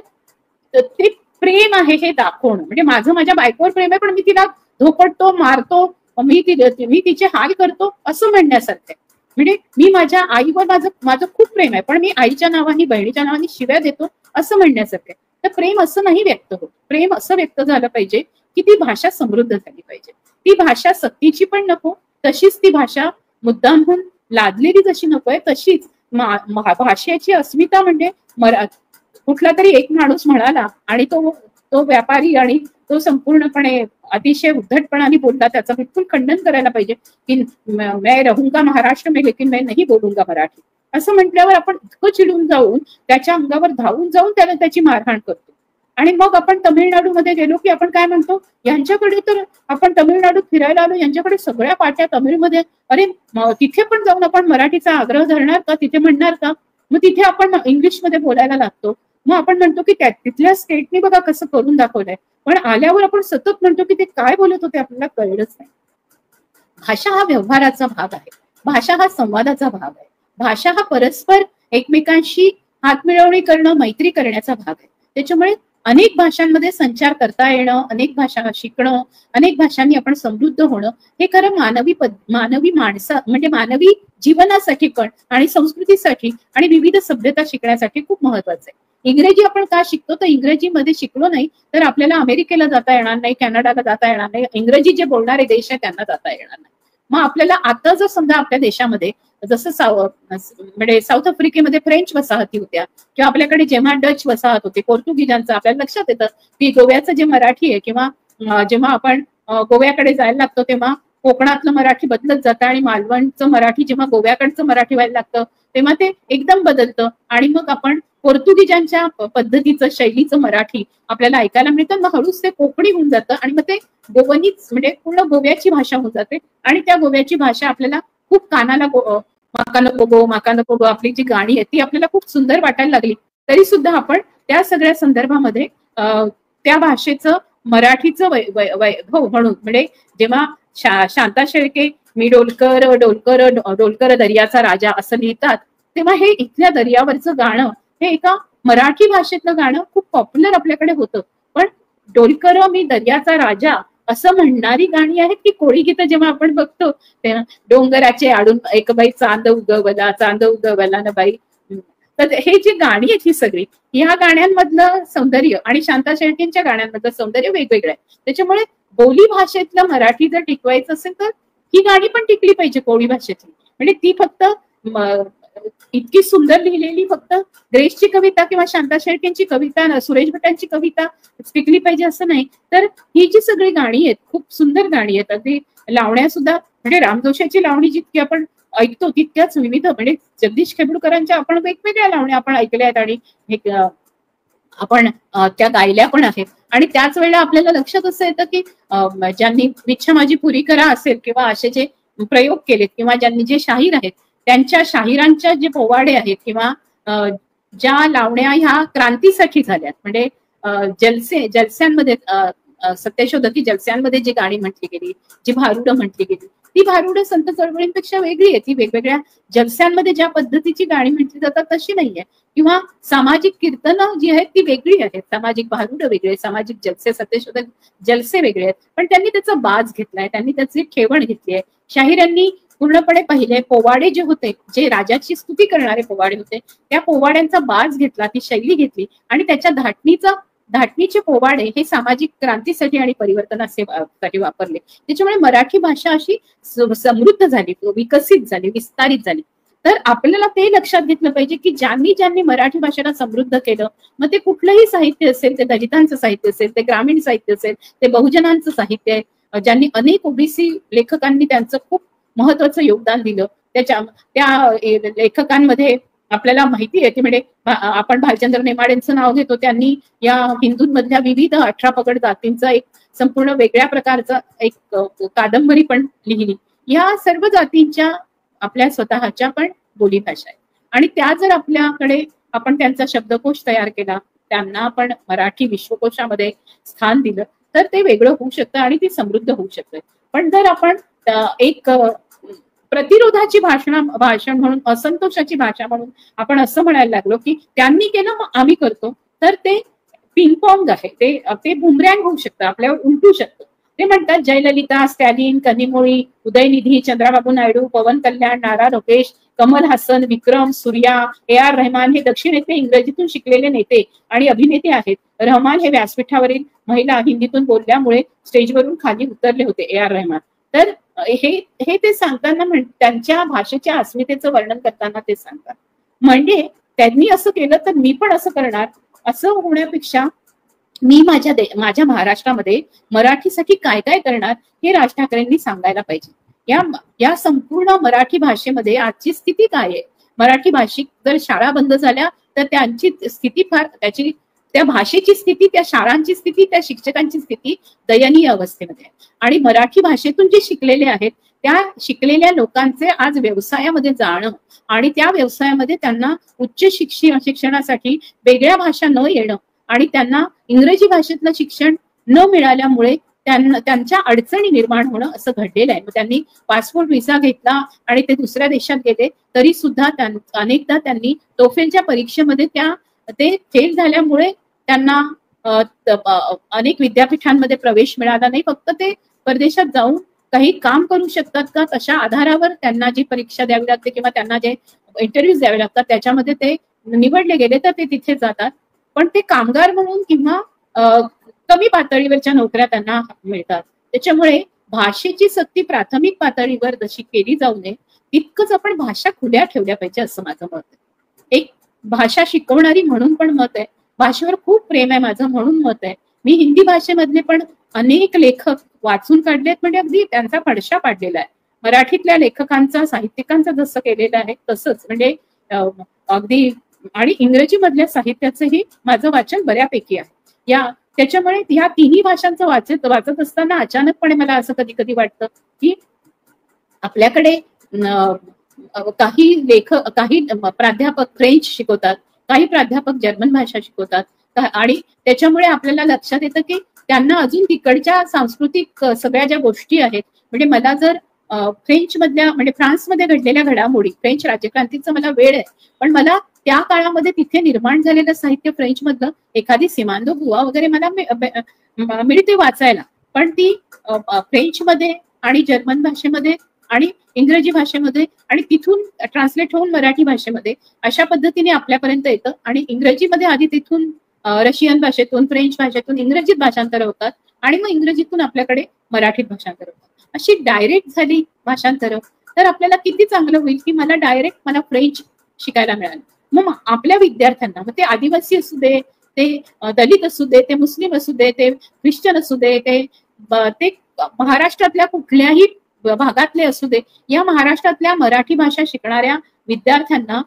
Speaker 2: ते प्रेम आहे हे दाखवणं. म्हणजे माझ्या बायकोवर प्रेम आहे पण मी तिला धोपटतो, मारतो, मी तिचे हाल करतो असं म्हणण्यासारखं. म्हणजे मी माझ्या आईवर माझं खूप प्रेम आहे पण मी आईच्या नावाने, बहिणीच्या नावाने शिव्या देतो असं म्हणण्यासारखं. तर प्रेम असं नाही व्यक्त होत. प्रेम असं व्यक्त झालं पाहिजे की ती भाषा समृद्ध झाली पाहिजे. ती भाषा सक्तीची पण नको, तशीच ती भाषा मुद्दामहून लादलेली जशी नकोय तशीच भाषेची अस्मिता म्हणजे कुठला तरी एक माणूस म्हणाला आणि तो व्यापारी आणि तो संपूर्णपणे अतिशय उद्धटपणाने बोलला, त्याचं बिलकुल खंडन करायला पाहिजे की मैं रहूंगा महाराष्ट्र में लेकिन मैं नहीं बोलूंगा मराठी असं म्हटल्यावर आपण इतकं चिडून जाऊन त्याच्या अंगावर धावून जाऊन त्याला त्याची मारहाण करतो. आणि मग आपण तमिळनाडूमध्ये गेलो की आपण काय म्हणतो, यांच्याकडे तर आपण तमिळनाडूत फिरायला आलो, यांच्याकडे सगळ्या पाट्या तमिळमध्ये, अरे तिथे पण जाऊन आपण मराठीचा आग्रह धरणार का, तिथे म्हणणार का? मग तिथे आपण इंग्लिशमध्ये बोलायला लागतो. मग आपण म्हणतो की तिथल्या स्टेटनी बघा कसं करून दाखवलंय, पण आल्यावर आपण सतत म्हणतो की ते काय बोलत होते आपल्याला कळलंच नाही. भाषा हा व्यवहाराचा भाग आहे, भाषा हा संवादाचा भाग आहे, भाषा हा परस्पर एकमेकांशी हातमिळवणी करणं, मैत्री करण्याचा भाग आहे. त्याच्यामुळे अनेक भाषांमध्ये संचार करता येणं, अनेक भाषा शिकणं, अनेक भाषांनी आपण समृद्ध होणं हे खरं मानवी माणसा म्हणजे मानवी जीवनासाठी पण आणि संस्कृतीसाठी आणि विविध सभ्यता शिकण्यासाठी खूप महत्वाचं आहे. इंग्रजी आपण का शिकतो, तर इंग्रजीमध्ये शिकलो नाही तर आपल्याला अमेरिकेला जाता येणार नाही, कॅनडाला जाता येणार नाही, इंग्रजी जे बोलणारे देश आहे त्यांना जाता येणार नाही. मग आपल्याला आता जर समजा आपल्या देशामध्ये जसं म्हणजे साऊथ आफ्रिकेमध्ये फ्रेंच वसाहती होत्या किंवा आपल्याकडे जेव्हा डच वसाहत होते, पोर्तुगीजांचं, आपल्याला लक्षात येतं की गोव्याचं जे मराठी आहे किंवा जेव्हा आपण गोव्याकडे जायला लागतो तेव्हा कोकणातलं मराठी बदलत जातं आणि मालवणचं मराठी जेव्हा गोव्याकडचं मराठी व्हायला लागतं तेव्हा ते एकदम बदलतं आणि मग आपण पोर्तुगीजांच्या पद्धतीचं शैलीचं मराठी आपल्याला ऐकायला मिळतं. मग हळूच ते कोकणी होऊन जातं आणि मग ते गोवनीच म्हणजे पूर्ण गोव्याची भाषा होऊन जाते आणि त्या गोव्याची भाषा आपल्याला खूप कानाला माका नको गो आपली जी गाणी आहे ती आपल्याला खूप सुंदर वाटायला लागली. तरी सुद्धा आपण त्या सगळ्या संदर्भामध्ये त्या भाषेचं मराठीचं वैभव म्हणून म्हणजे जेव्हा शांता शेळके मी डोलकर दर्याचा राजा असं लिहितात तेव्हा हे इथल्या दर्यावरचं गाणं हे एका मराठी भाषेतलं गाणं खूप पॉप्युलर आपल्याकडे होतं. पण डोलकर मी दर्याचा राजा असं म्हणणारी गाणी आहेत की कोळी गीतं जेव्हा आपण बघतो तेव्हा डोंगराचे आडून एक बाई चांद उगवला न बाई तर हे जी गाणी आहेत ही सगळी, ह्या गाण्यांमधलं सौंदर्य आणि शांता शेळकेंच्या गाण्यांमधलं सौंदर्य वेगवेगळं आहे. त्याच्यामुळे बोली भाषेतलं मराठी जर टिकवायचं असेल तर ही गाणी पण टिकली पाहिजे बोली भाषेतली. म्हणजे ती फक्त इतकी सुंदर लिहिलेली फक्त ग्रेसची कविता किंवा शांता शेळकेंची कविता, सुरेश भटांची कविता टिकली पाहिजे असं नाही. तर ही जी सगळी गाणी आहेत खूप सुंदर गाणी आहेत. अगदी लावण्या सुद्धा, म्हणजे रामजोशाची लावणी जितकी आपण ऐकतो तितक्याच विविध, म्हणजे जगदीश खेबुडकरांच्या आपण वेगवेगळ्या लावण्या आपण ऐकल्या आहेत आणि आपण त्या गायल्या पण आहेत. आणि त्याच वेळेला आपल्याला लक्षात असं येतं की ज्यांनी इच्छा माझी पुरी करा असेल किंवा असे जे प्रयोग केलेत किंवा ज्यांनी जे शाहीर आहेत त्यांच्या शाहिरांच्या जे पोवाडे आहेत किंवा ज्या लावण्या ह्या क्रांतीसाठी झाल्यात, म्हणजे जलस्यांमध्ये सत्यशोधकी जलस्यांमध्ये जी गाणी म्हटली गेली, जी भारुडं म्हटली गेली, ती भारुडं संत चळवळींपेक्षा वेगळी आहे. ती वेगवेगळ्या जलस्यांमध्ये ज्या पद्धतीची गाणी म्हटली जातात तशी नाहीये. किंवा सामाजिक कीर्तनं जी आहेत ती वेगळी आहेत, सामाजिक भारुडं वेगळे, सामाजिक जलसे, सत्यशोधक जलसे वेगळे आहेत. पण त्यांनी त्याचा बाज घेतलाय, त्यांनी त्याची ठेवण घेतली आहे. शाहिरांनी पूर्णपणे पहिले पोवाडे जे होते, जे राजाची स्तुती करणारे पोवाडे होते, त्या पोवाड्यांचा बाज घेतला, ती शैली घेतली आणि त्याच्या धाटणीचे पोवाडे हे सामाजिक क्रांतीसाठी आणि परिवर्तनासाठी वापरले. त्याच्यामुळे मराठी भाषा अशी समृद्ध झाली, विकसित झाली, विस्तारित झाली. तर आपल्याला ते लक्षात घेतलं पाहिजे की ज्यांनी मराठी भाषेला समृद्ध केलं, मग ते कुठलंही साहित्य असेल, ते दलितांचं साहित्य असेल, ते ग्रामीण साहित्य असेल, ते बहुजनांचं साहित्य आहे, ज्यांनी अनेक ओबीसी लेखकांनी त्यांचं खूप महत्वाचं योगदान दिलं. त्या लेखकांमध्ये आपल्याला माहिती आहे की म्हणजे आपण भालचंद्र नेमाडेंचं नाव घेतो, त्यांनी या हिंदूंमधल्या विविध 18 पगड जातींचा एक संपूर्ण वेगळ्या प्रकारचा एक कादंबरी पण लिहिली. या सर्व जातींच्या आपल्या स्वतःच्या पण बोलीभाषा आहे आणि त्या जर आपल्याकडे आपण त्यांचा शब्दकोश तयार केला, त्यांना आपण मराठी विश्वकोशामध्ये स्थान दिलं तर ते वेगळं होऊ शकतं आणि ती समृद्ध होऊ शकते. पण जर आपण एक प्रतिरोधाची भाषण म्हणून, असंतोषाची भाषा म्हणून आपण असं म्हणायला लागलो की त्यांनी केलं मग आम्ही करतो, तर ते पिंगपॉंग आहे, ते बुमरँग होऊ शकतं, आपल्यावर उलटू शकतं. ते म्हणतात जयललिता, स्टॅलिन, कनिमोळी, उदयनिधी, चंद्राबाबू नायडू, पवन कल्याण, नारा लोकेश, कमल हासन, विक्रम, सूर्या, AR रहमान हे दक्षिणेतले इंग्रजीतून शिकलेले नेते आणि अभिनेते आहेत. रहमान हे व्यासपीठावरील महिला हिंदीतून बोलल्यामुळे स्टेजवरून खाली उतरले होते, AR रहमान. तर हे ते सांगताना त्यांच्या भाषेच्या अस्मितेचं वर्णन करताना ते सांगतात. म्हणजे त्यांनी असं केलं तर मी पण असं करणार, असं होण्यापेक्षा मी माझ्या महाराष्ट्रामध्ये मराठीसाठी काय काय करणार हे राज ठाकरेंनी सांगायला पाहिजे. या संपूर्ण मराठी भाषेमध्ये आजची स्थिती काय आहे, मराठी भाषिक जर शाळा बंद झाल्या तर त्यांची स्थिती त्या भाषेची स्थिती, त्या शाळांची स्थिती, त्या शिक्षकांची स्थिती दयनीय अवस्थेमध्ये आहे. आणि मराठी भाषेतून जे शिकलेले आहेत त्या शिकलेल्या लोकांचे आज व्यवसायामध्ये जाणं आणि त्या व्यवसायामध्ये त्यांना उच्च शिक्षणासाठी वेगळ्या भाषा न येणं आणि त्यांना इंग्रजी भाषेतलं शिक्षण न मिळाल्यामुळे त्यांच्या अडचणी निर्माण होणं असं घडलेलं आहे. त्यांनी पासपोर्ट व्हिसा घेतला आणि ते दुसऱ्या देशात गेले तरी सुद्धा अनेकदा त्यांनी टोफेलच्या परीक्षेमध्ये ते फेल झाल्यामुळे त्यांना अनेक विद्यापीठांमध्ये प्रवेश मिळाला नाही. फक्त ते परदेशात जाऊन काही काम करू शकतात का तशा आधारावर त्यांना जी परीक्षा द्यावी लागते किंवा त्यांना जे इंटरव्ह्यूज द्यावे लागतात त्याच्यामध्ये ते निवडले गेले तर ते तिथे जातात. पण ते कामगार म्हणून किंवा कमी पातळीवरच्या नोकऱ्या त्यांना मिळतात. त्याच्यामुळे भाषेची सक्ती प्राथमिक पातळीवर जशी केली जाऊ नये तितकंच आपण भाषा खुल्या ठेवल्या पाहिजे असं माझं मत आहे. एक भाषा शिकवणारी म्हणून पण मत आहे, भाषेवर खूप प्रेम आहे माझं म्हणून मत आहे. मी हिंदी भाषेमधले पण अनेक लेखक वाचून काढलेत, म्हणजे अगदी त्यांचा पडशा पाडलेला आहे. मराठीतल्या लेखकांचा, साहित्यिकांचा जसं केलेलं आहे तसंच, म्हणजे अगदी, आणि इंग्रजी मधल्या साहित्याचंही माझं वाचन बऱ्यापैकी आहे. त्याच्यामुळे ह्या तिन्ही भाषांचं वाचत असताना अचानकपणे मला असं कधी कधी वाटतं की आपल्याकडे काही प्राध्यापक फ्रेंच शिकवतात, काही प्राध्यापक जर्मन भाषा शिकवतात आणि त्याच्यामुळे आपल्याला लक्षात येतं की त्यांना अजून तिकडच्या सांस्कृतिक सगळ्या ज्या गोष्टी आहेत, म्हणजे मला जर फ्रेंच मधल्या, म्हणजे फ्रान्समध्ये घडलेल्या घडामोडी, फ्रेंच राज्यक्रांतीचा मला वेळ आहे, पण मला त्या काळामध्ये तिथे निर्माण झालेलं साहित्य फ्रेंच मधलं एखादी सिमांदो बुवा वगैरे मला मिळते वाचायला, पण ती फ्रेंच मध्ये आणि जर्मन भाषेमध्ये आणि इंग्रजी भाषेमध्ये आणि तिथून ट्रान्सलेट होऊन मराठी भाषेमध्ये अशा पद्धतीने आपल्यापर्यंत येतं. आणि इंग्रजीमध्ये आधी तिथून रशियन भाषेतून, फ्रेंच भाषेतून इंग्रजीत भाषांतर होतात आणि मग इंग्रजीतून आपल्याकडे मराठीत भाषांतर होतात. अशी डायरेक्ट झाली भाषांतर तर आपल्याला किती चांगलं होईल की मला फ्रेंच शिकायला मिळालं. मग आपल्या विद्यार्थ्यांना, मग ते आदिवासी असू दे, ते दलित असू दे, ते मुस्लिम असू दे, ते ख्रिश्चन असू दे, ते महाराष्ट्रातल्या कुठल्याही भागातले असू दे, या महाराष्ट्रातल्या मराठी भाषा शिकणाऱ्या विद्यार्थ्यांना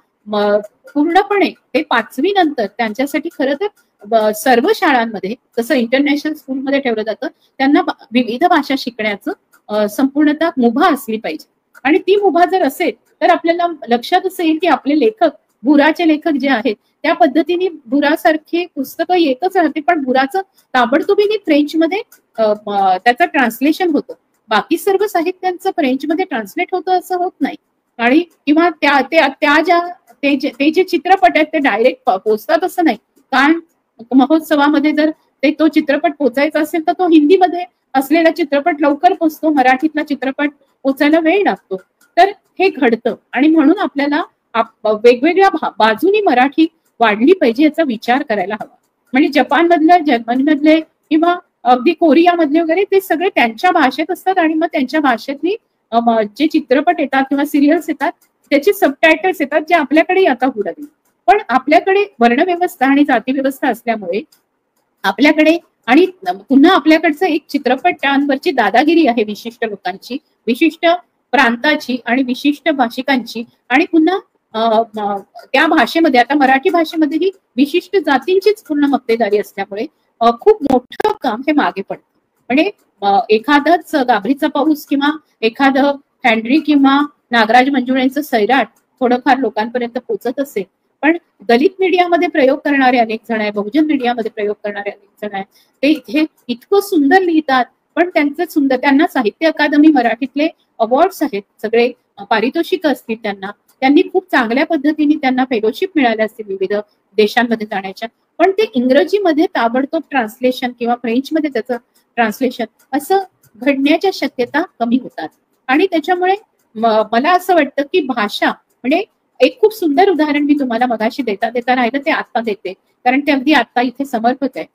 Speaker 2: पूर्णपणे ते 5वी नंतर त्यांच्यासाठी खरं तर सर्व शाळांमध्ये जसं इंटरनॅशनल स्कूलमध्ये ठेवलं जातं, त्यांना विविध भाषा शिकण्याचं संपूर्णतः मुभा असली पाहिजे. आणि ती मुभा जर असेल तर आपल्याला लक्षात असं येईल की आपले लेखक, बुराचे लेखक जे आहेत त्या पद्धतीने बुरासारखे पुस्तकं येतच राहते, पण बुराचं ताबडतोबीने फ्रेंचमध्ये त्याचं ट्रान्सलेशन होतं. बाकी सर्व साहित्यांचं फ्रेंचमध्ये ट्रान्सलेट होतं असं होत नाही. आणि किंवा ते जे चित्रपट आहेत ते डायरेक्ट पोचतात असं नाही. कारण महोत्सवामध्ये जर तो चित्रपट पोचायचा असेल तर तो हिंदीमध्ये असलेला चित्रपट लवकर पोचतो, मराठीतला चित्रपट पोचायला वेळ लागतो. तर हे घडतं आणि म्हणून आपल्याला वेगवेगळ्या बाजूनी मराठी वाढली पाहिजे याचा विचार करायला हवा. म्हणजे जपानमधले, जर्मनीमधले किंवा अगदी कोरियामधले वगैरे ते सगळे त्यांच्या भाषेत असतात आणि मग त्यांच्या भाषेतली जे चित्रपट येतात किंवा सिरियल्स येतात त्याचे सबटायटल्स येतात, जे आपल्याकडे आता होऊ लागले. पण आपल्याकडे वर्णव्यवस्था आणि जाती व्यवस्था असल्यामुळे आपल्याकडे आणि पुन्हा आपल्याकडचं एक चित्रपटांवरची दादागिरी आहे विशिष्ट लोकांची, विशिष्ट प्रांताची आणि विशिष्ट भाषिकांची. आणि पुन्हा त्या भाषेमध्ये आता मराठी भाषेमध्येही विशिष्ट जातींचीच पूर्ण मक्तेदारी असल्यामुळे खूप मोठं काम हे मागे पडतं. म्हणजे एखादाच गाभरीचा पाऊस किंवा एखादं हॅन्ड्री किंवा नागराज मंजुळेंचं सैराट थोडंफार लोकांपर्यंत पोहोचत असेल, पण दलित मीडियामध्ये प्रयोग करणारे अनेक जण आहे, बहुजन मीडियामध्ये प्रयोग करणारे अनेक जण आहे, ते इथे इतकं सुंदर लिहितात. पण त्यांना साहित्य अकादमी मराठीतले अवॉर्ड्स आहेत, सगळे पारितोषिक असतील त्यांनी खूप चांगल्या पद्धतीने त्यांना फेलोशिप मिळाल्या असतील विविध देशांमध्ये जाण्याच्या. पण ते इंग्रजीमध्ये ताबडतोब ट्रान्सलेशन किंवा फ्रेंचमध्ये त्याचं ट्रान्सलेशन असं घडण्याच्या शक्यता कमी होतात. आणि त्याच्यामुळे मला असं वाटतं की भाषा म्हणजे एक खूप सुंदर उदाहरण मी तुम्हाला मगाशी देता राहिलं ते आता देते, कारण ते अगदी आता इथे समर्पक आहे.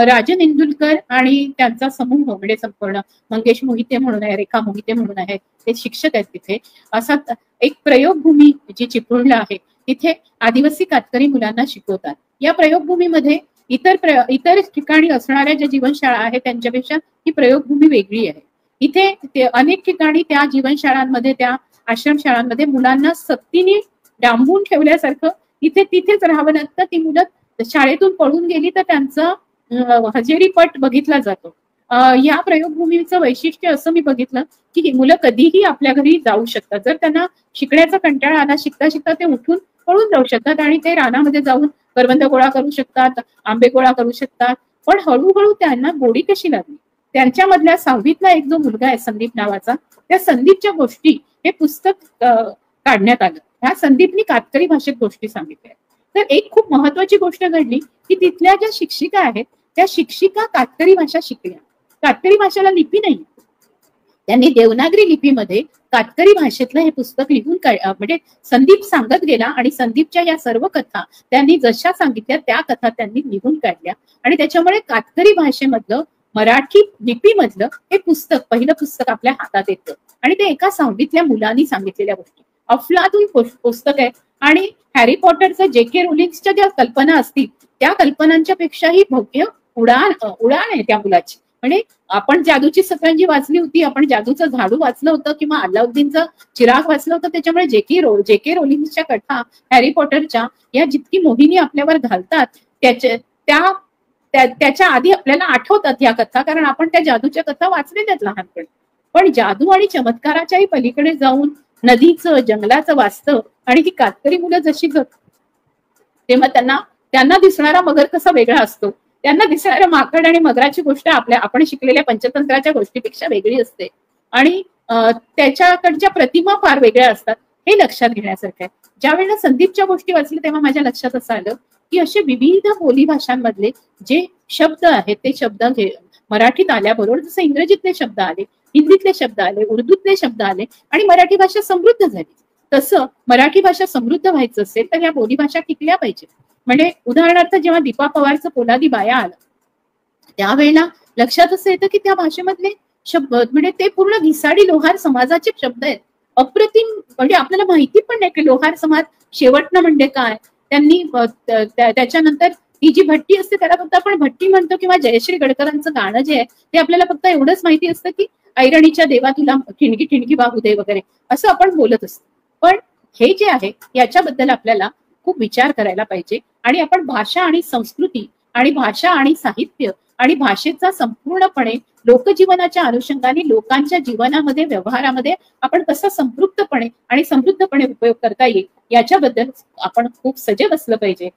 Speaker 2: राजन इंदुलकर आणि त्यांचा समूह म्हणजे संपूर्ण मंगेश मोहिते म्हणून आहे, रेखा मोहिते म्हणून आहे, ते शिक्षक आहेत तिथे. असा एक प्रयोगभूमी जी चिपळूणला आहे तिथे आदिवासी कातकरी मुलांना शिकवतात. या प्रयोगभूमीमध्ये इतर ठिकाणी असणाऱ्या ज्या जीवनशाळा आहेत त्यांच्यापेक्षा ही प्रयोगभूमी वेगळी आहे. इथे अनेक ठिकाणी त्या जीवनशाळांमध्ये, त्या आश्रमशाळांमध्ये मुलांना सक्तीने डांबून ठेवल्यासारखं तिथेच राहावं लागतं. ती मुलं शाळेतून पळून गेली तर त्यांचा हजेरीपट बघितला जातो. या प्रयोगभूमीचं वैशिष्ट्य असं मी बघितलं की ही मुलं कधीही आपल्या घरी जाऊ शकतात. जर त्यांना शिकण्याचा कंटाळा आला, शिकता शिकता ते उठून पळून जाऊ शकतात आणि ते रानामध्ये जाऊन करवंद गोळा करू शकतात, आंबे गोळा करू शकतात. पण हळूहळू त्यांना गोडी कशी लागली, त्यांच्यामधल्या 6वीतला एक जो मुलगा आहे संदीप नावाचा, त्या संदीपच्या गोष्टी हे पुस्तक काढण्यात आलं. ह्या संदीपनी कातकरी भाषेत गोष्टी सांगितल्या. तर एक खूप महत्वाची गोष्ट घडली की तिथल्या ज्या शिक्षिका आहेत त्या शिक्षिका कातकरी भाषा शिकल्या. कातकरी भाषेला लिपी नाही, त्यांनी देवनागरी लिपीमध्ये कातकरी भाषेतलं हे पुस्तक लिहून म्हणजे संदीप सांगत गेला आणि संदीपच्या या सर्व कथा त्यांनी जशा सांगितल्या त्या कथा त्यांनी लिहून काढल्या. आणि त्याच्यामुळे कातकरी भाषेमधलं, मराठी लिपीमधलं हे पुस्तक, पहिलं पुस्तक आपल्या हातात येतं. आणि ते एका 6वीतल्या मुलांनी सांगितलेल्या गोष्टी. अफलातून पुस्तक आहे. आणि हॅरी पॉटरचं J.K. रोलिंग्सच्या ज्या कल्पना असतील त्या कल्पनांच्या पेक्षाही भव्य उडाण आहे त्या मुलाची. म्हणजे आपण जादूची सतरंजी वाचली होती, आपण जादूचं झाडू वाचलं होतं किंवा अलाउद्दीनचं चिराग वाचलं होतं, त्याच्यामुळे J.K. रोलिंग्सच्या कथा, हॅरी पॉटरच्या या जितकी मोहिनी आपल्यावर घालतात त्याच्या आधी आपल्याला आठवतात या कथा, कारण आपण त्या जादूच्या कथा वाचलेल्यात लहानपणी. पण जादू आणि चमत्काराच्याही पलीकडे जाऊन नदीचं, जंगलाचं वास्तव आणि ही कातकरी मुलं जशी तेव्हा त्यांना दिसणारा मगर कसा वेगळा असतो, त्यांना दिसणाऱ्या माकड आणि मगराची गोष्ट आपण शिकलेल्या पंचतंत्राच्या गोष्टीपेक्षा वेगळी असते. आणि त्याच्याकडच्या प्रतिमा फार वेगळ्या असतात. हे लक्षात घेण्यासारखं आहे. ज्या वेळेला संदीपच्या गोष्टी वाचल्या तेव्हा माझ्या लक्षात असं आलं की असे विविध बोली भाषांमधले जे शब्द आहेत ते शब्द मराठीत आल्याबरोबर जसं इंग्रजीतले शब्द आले, हिंदीतले शब्द आले, उर्दूतले शब्द आले आणि मराठी भाषा समृद्ध झाली, तसं मराठी भाषा समृद्ध व्हायचं असेल तर या बोलीभाषा टिकल्या पाहिजे. म्हणजे उदाहरणार्थ जेव्हा दीपा पवारचं पोलादी बाया आलं त्यावेळेला लक्षात असं येतं की त्या भाषेमधले शब्द म्हणजे ते पूर्ण घिसाडी लोहार समाजाचे शब्द आहेत, अप्रतिम. म्हणजे आपल्याला माहिती पण नाही की लोहार समाज शेवटनं म्हणजे काय. त्यांनी त्याच्यानंतर ही जी भट्टी असते त्याला फक्त आपण भट्टी म्हणतो, किंवा जयश्री गडकरांचं गाणं जे आहे ते आपल्याला फक्त एवढंच माहिती असतं की ऐरणीच्या देवा तुला ठिणगी ठिणगी बाहू दे वगैरे असं आपण बोलत असतो. पण हे जे आहे याच्याबद्दल आपल्याला खूप विचार करायला पाहिजे आणि आपण भाषा आणि संस्कृती आणि भाषा आणि साहित्य आणि भाषेचा संपूर्णपणे लोकजीवनाच्या अनुषंगाने लोकांच्या जीवनामध्ये व्यवहारामध्ये आपण कसा संपृक्तपणे आणि समृद्धपणे उपयोग करता येईल याच्याबद्दल आपण खूप सजग असलं पाहिजे.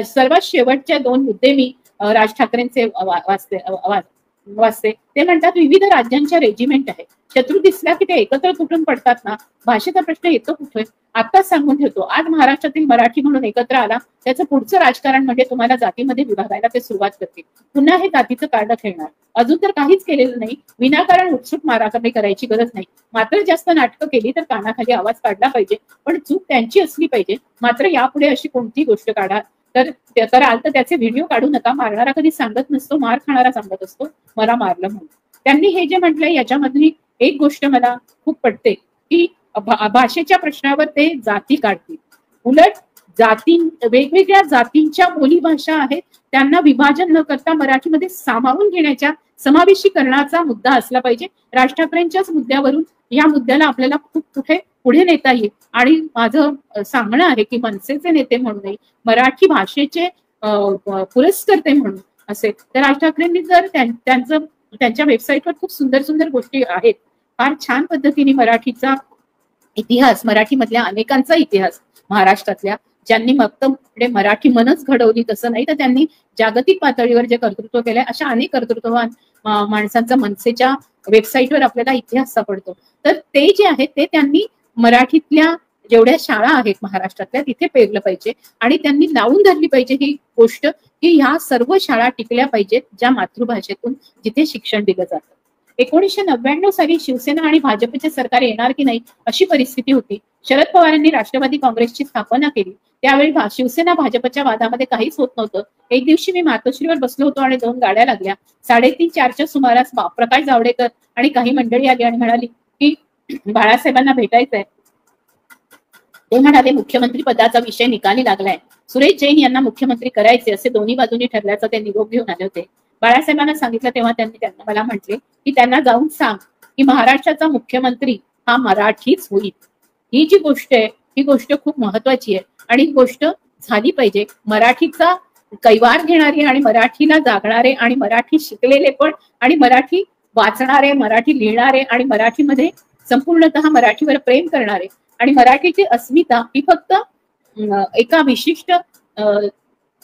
Speaker 2: सर्वात शेवटच्या 2 मुद्दे मी राज ठाकरेंचे वाचते. ते म्हणतात विविध राज्यांच्या रेजिमेंट आहे, शत्रू दिसला की ते एकत्र तुटून पडतात ना, भाषेचा प्रश्न येतो कुठे. आत्ताच सांगून ठेवतो, आज महाराष्ट्रातील मराठी म्हणून एकत्र आला त्याचं पुढचं राजकारण म्हणजे तुम्हाला जातीमध्ये विभागायला ते सुरुवात करतील. पुन्हा हे जातीचं कार्ड खेळणार. अजून तर काहीच केलेलं नाही, विनाकारण उत्सुक मारामारी करायची गरज नाही. मात्र जास्त नाटकं केली तर कानाखाली आवाज काढला पाहिजे, पण चूक त्यांची असली पाहिजे. मात्र यापुढे अशी कोणती गोष्ट काढा तर कराल तर त्याचे व्हिडिओ काढू नका. मारणारा कधी सांगत नसतो, मार खाणारा सांगत असतो मला मारलं म्हणून. त्यांनी हे जे म्हटलंय याच्यामधली एक गोष्ट मला खूप पटते की भाषेच्या प्रश्नावर ते जाती काढतील. उलट वेगवेगळ्या जातींच्या बोलीभाषा आहेत त्यांना विभाजन न करता मराठीमध्ये सामावून घेण्याच्या समावेशीकरणाचा मुद्दा असला पाहिजे. राज ठाकरेंच्याच मुद्द्यावरून या मुद्द्याला आपल्याला खूप कुठे पुढे नेता येईल. आणि माझं सांगणं आहे की मनसेचे नेते म्हणूनही मराठी भाषेचे पुरस्कर्ते म्हणून असेल तर राज ठाकरेंनी जर त्यांच्या वेबसाईटवर खूप सुंदर सुंदर गोष्टी आहेत. फार छान पद्धतीने मराठीचा इतिहास, मराठीमधल्या अनेकांचा इतिहास महाराष्ट्रातल्या ज्यांनी फक्त मराठी मनच घडवली तसं नाही तर त्यांनी जागतिक पातळीवर जे कर्तृत्व केलंय अशा अनेक कर्तृत्ववान माणसांचा मनसेच्या वेबसाईटवर आपल्याला इतिहास सापडतो. तर ते जे आहे ते त्यांनी मराठीतल्या जेवढ्या शाळा आहेत महाराष्ट्रातल्या तिथे पेरलं पाहिजे आणि त्यांनी लावून धरली पाहिजे ही गोष्ट की ह्या सर्व शाळा टिकल्या पाहिजेत ज्या मातृभाषेतून जिथे शिक्षण दिलं जातं. 1999 साली शिवसेना आणि भाजपचे सरकार येणार की नाही अशी परिस्थिती होती. शरद पवारांनी राष्ट्रवादी काँग्रेसची स्थापना केली. त्यावेळी शिवसेना भाजपच्या वादामध्ये काहीच होत नव्हतं. एक दिवशी मी मातोश्रीवर बसलो होतो आणि 2 गाड्या लागल्या. 3:30-4च्या सुमारास प्रकाश जावडेकर आणि काही मंडळी आली आणि म्हणाली की बाळासाहेबांना भेटायचंय. ते म्हणाले मुख्यमंत्री पदाचा विषय निकाली लागलाय, सुरेश जैन यांना मुख्यमंत्री करायचे असे दोन्ही बाजूनी ठरल्याचा ते निरोप घेऊन आले होते. बाळासाहेबांना सांगितलं तेव्हा त्यांनी मला म्हटले की त्यांना जाऊन सांग की महाराष्ट्राचा मुख्यमंत्री हा मराठीच होईल. ही जी गोष्ट आहे ही गोष्ट खूप महत्वाची आहे आणि ही गोष्ट झाली पाहिजे. मराठीचा कैवार घेणारे आणि मराठीला जागणारे आणि मराठी शिकलेले पण आणि मराठी वाचणारे, मराठी लिहिणारे आणि मराठीमध्ये संपूर्णतः मराठीवर प्रेम करणारे आणि मराठीची अस्मिता ही फक्त एका विशिष्ट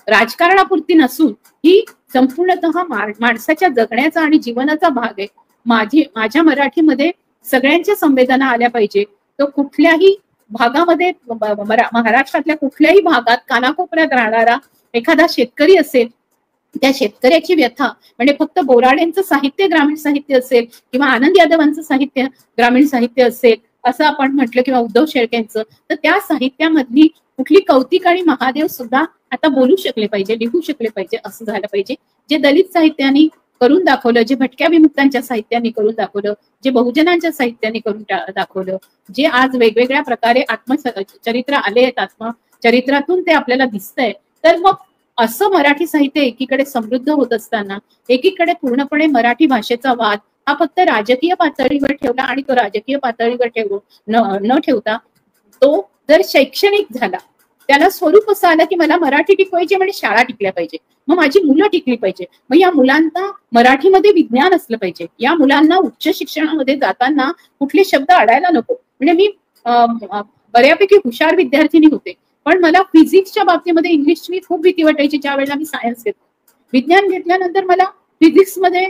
Speaker 2: राजकारणापुरती नसून ही संपूर्णतः माणसाच्या जगण्याचा आणि जीवनाचा भाग आहे. माझ्या मराठीमध्ये सगळ्यांच्या संवेदना आल्या पाहिजे. तो कुठल्याही भागामध्ये महाराष्ट्रातल्या कुठल्याही भागात कानाकोपऱ्यात राहणारा एखादा शेतकरी असेल त्या शेतकऱ्याची व्यथा म्हणजे फक्त बोराडेंचं साहित्य ग्रामीण साहित्य असेल किंवा आनंद यादवांचं साहित्य ग्रामीण साहित्य असेल असं आपण म्हटलं किंवा उद्धव शेळकेंचं तर त्या साहित्यामधली कुठली कौतिक आणि महादेव सुद्धा आता बोलू शकले पाहिजे, लिहू शकले पाहिजे असं झालं पाहिजे. जे दलित साहित्याने करून दाखवलं, जे भटक्या विमुक्तांच्या साहित्याने करून दाखवलं, जे बहुजनांच्या साहित्याने करून दाखवलं, जे आज वेगवेगळ्या प्रकारे आत्मचरित्र आले आहेत, आत्मचरित्रातून ते आपल्याला दिसतंय. तर मग असं मराठी साहित्य एकीकडे समृद्ध होत असताना एकीकडे पूर्णपणे मराठी भाषेचा वाद हा फक्त राजकीय पातळीवर ठेवला आणि तो राजकीय पातळीवर न ठेवता तो जर शैक्षणिक झाला, त्याला स्वरूप असं आलं की मला मराठी टिकवायची म्हणजे शाळा टिकल्या पाहिजे, मग माझी मुलं टिकली पाहिजे, मग या मुलांना मराठीमध्ये विज्ञान असलं पाहिजे, या मुलांना उच्च शिक्षणामध्ये जाताना कुठले शब्द अडायला नको. म्हणजे मी बऱ्यापैकी हुशार विद्यार्थिनी होते पण मला फिजिक्सच्या बाबतीमध्ये इंग्लिशची खूप भीती वाटायची ज्या वेळेला मी सायन्स घेतलं. विज्ञान घेतल्यानंतर मला फिजिक्समध्ये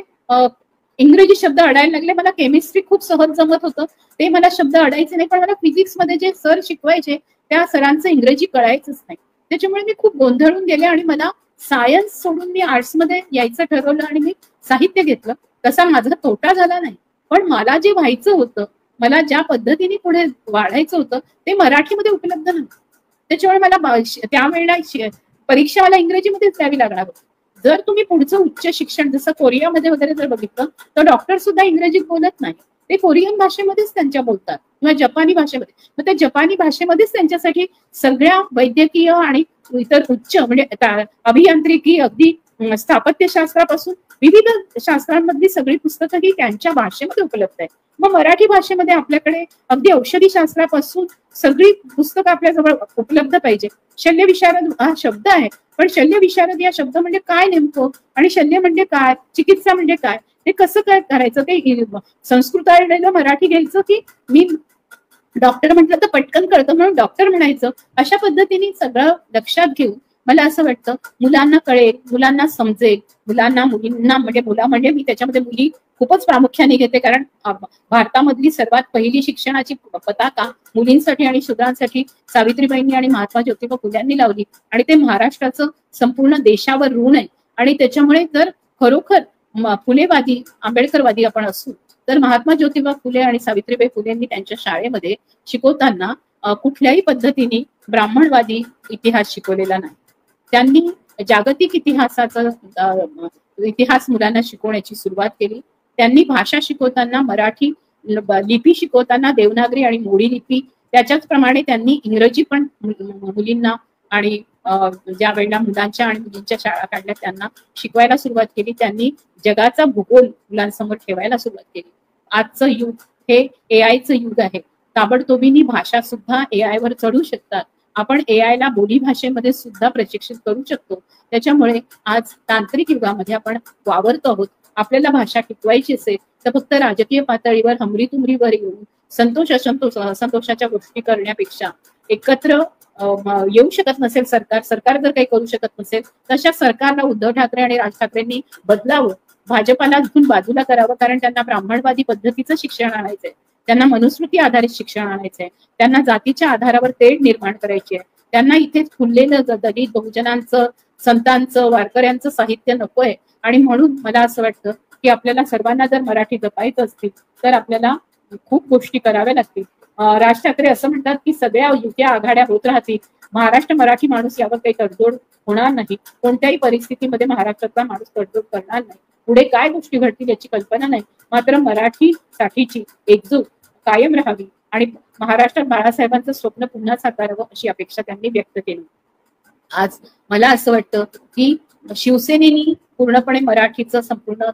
Speaker 2: इंग्रजी शब्द अडायला लागले. मला केमिस्ट्री खूप सहज जमत होतं, ते मला शब्द अडायचे नाही, पण मला फिजिक्समध्ये जे सर शिकवायचे त्या सरांचं इंग्रजी कळायचंच नाही. त्याच्यामुळे मी खूप गोंधळून गेले आणि मला सायन्स सोडून मी आर्ट्समध्ये यायचं ठरवलं आणि मी साहित्य घेतलं. तसा माझा तोटा झाला नाही, पण मला जे व्हायचं होतं, मला ज्या पद्धतीने पुढे वाढायचं होतं ते मराठीमध्ये उपलब्ध नव्हतं. त्याच्यामुळे मला त्यावेळेला परीक्षा मला इंग्रजीमध्येच द्यावी लागणार होती. जर तुम्ही पुढचं उच्च शिक्षण जसं कोरियामध्ये वगैरे जर बघितलं तर डॉक्टर सुद्धा इंग्रजीत बोलत नाही, ते कोरियन भाषेमध्येच त्यांच्या बोलतात किंवा जपानी भाषेमध्ये. मग त्या जपानी भाषेमध्येच त्यांच्यासाठी सगळ्या वैद्यकीय आणि इतर उच्च म्हणजे अभियांत्रिकी अगदी स्थापत्यशास्त्रापासून विविध शास्त्रांमधली सगळी पुस्तकं ही त्यांच्या भाषेमध्ये उपलब्ध आहे. मग मराठी भाषेमध्ये आपल्याकडे अगदी औषधी शास्त्रापासून सगळी पुस्तकं आपल्याजवळ उपलब्ध पाहिजे. शल्यविशारद हा शब्द आहे, पण शल्यविशारद या शब्द म्हणजे काय नेमकं, आणि शल्य म्हणजे काय, चिकित्सा म्हणजे काय, ते कसं काय करायचं, ते संस्कृत आलेलं मराठी घ्यायचं की मी डॉक्टर म्हटलं तर पटकन कळतं म्हणून डॉक्टर म्हणायचं, अशा पद्धतीने सगळं लक्षात घेऊन मला असं वाटतं मुलांना कळेल, मुलांना समजेल, मुलांना मुलींना म्हणजे मी त्याच्यामध्ये मुली खूपच प्रामुख्याने घेते, कारण भारतामधली सर्वात पहिली शिक्षणाची पताका मुलींसाठी आणि शूद्रांसाठी सावित्रीबाईंनी आणि महात्मा ज्योतिबा फुल्यांनी लावली, आणि ते महाराष्ट्राचं संपूर्ण देशावर ऋण आहे. आणि त्याच्यामुळे जर खरोखर फुलेवादी आंबेडकरवादी आपण असू तर महात्मा ज्योतिबा फुले आणि सावित्रीबाई फुलेंनी त्यांच्या शाळेमध्ये शिकवताना कुठल्याही पद्धतीने ब्राह्मणवादी इतिहास शिकवलेला नाही. त्यांनी जागतिक इतिहास मुलांना शिकवण्याची सुरुवात केली. त्यांनी भाषा शिकवताना मराठी लिपी शिकवताना देवनागरी आणि मोडी लिपी, त्याच्याच प्रमाणे त्यांनी इंग्रजी पण मुलींना आणि ज्या वेळेला मुलांच्या आणि मुलींच्या शाळा काढल्या त्यांना शिकवायला सुरुवात केली. त्यांनी जगाचा भूगोल मुलांसमोर ठेवायला सुरुवात केली. आजचं युग हे एआयचं युग आहे. ताबडतोबीनी भाषा सुद्धा एआय वर चढू शकतात. आपण एआय ला बोली भाषेमध्ये सुद्धा प्रशिक्षित करू शकतो. त्याच्यामुळे आज तांत्रिक युगामध्ये आपण वावरतो आहोत. आपल्याला भाषा टिकवायची असेल तर फक्त राजकीय पातळीवर हमरी तुमरीवर येऊन असंतोषाच्या गोष्टी करण्यापेक्षा एकत्र येऊ शकत नसेल सरकार जर काही करू शकत नसेल, तशा सरकारला उद्धव ठाकरे आणि राज ठाकरेंनी बदलावं, भाजपाला इथून बाजूला करावं, कारण त्यांना ब्राह्मणवादी पद्धतीचं शिक्षण आणायचंय, त्यांना मनुस्मृती आधारित शिक्षण आणायचंय, त्यांना जातीच्या आधारावर तेढ निर्माण करायची आहे, त्यांना इथेच फुललेलं दलित बहुजनांचं, संतांचं, वारकऱ्यांचं साहित्य नकोय. आणि म्हणून मला असं वाटतं की आपल्याला सर्वांना जर मराठी जपायचं असतील तर आपल्याला खूप गोष्टी कराव्या लागतील. राज ठाकरे असं म्हणतात की सगळ्या युत्या आघाड्या होत राहतील, महाराष्ट्र मराठी माणूस यावर काही तडजोड होणार नाही, कोणत्याही परिस्थितीमध्ये महाराष्ट्रातला माणूस तडजोड करणार नाही, पुढे काय गोष्टी घडतील याची कल्पना नाही, मात्र मराठीसाठीची एकजूट कायम राहावी आणि महाराष्ट्रात बाळासाहेबांचं स्वप्न पुन्हा साकारावं अशी अपेक्षा त्यांनी व्यक्त केली. आज मला असं वाटतं की शिवसेनेनी पूर्णपणे मराठीचं संपूर्ण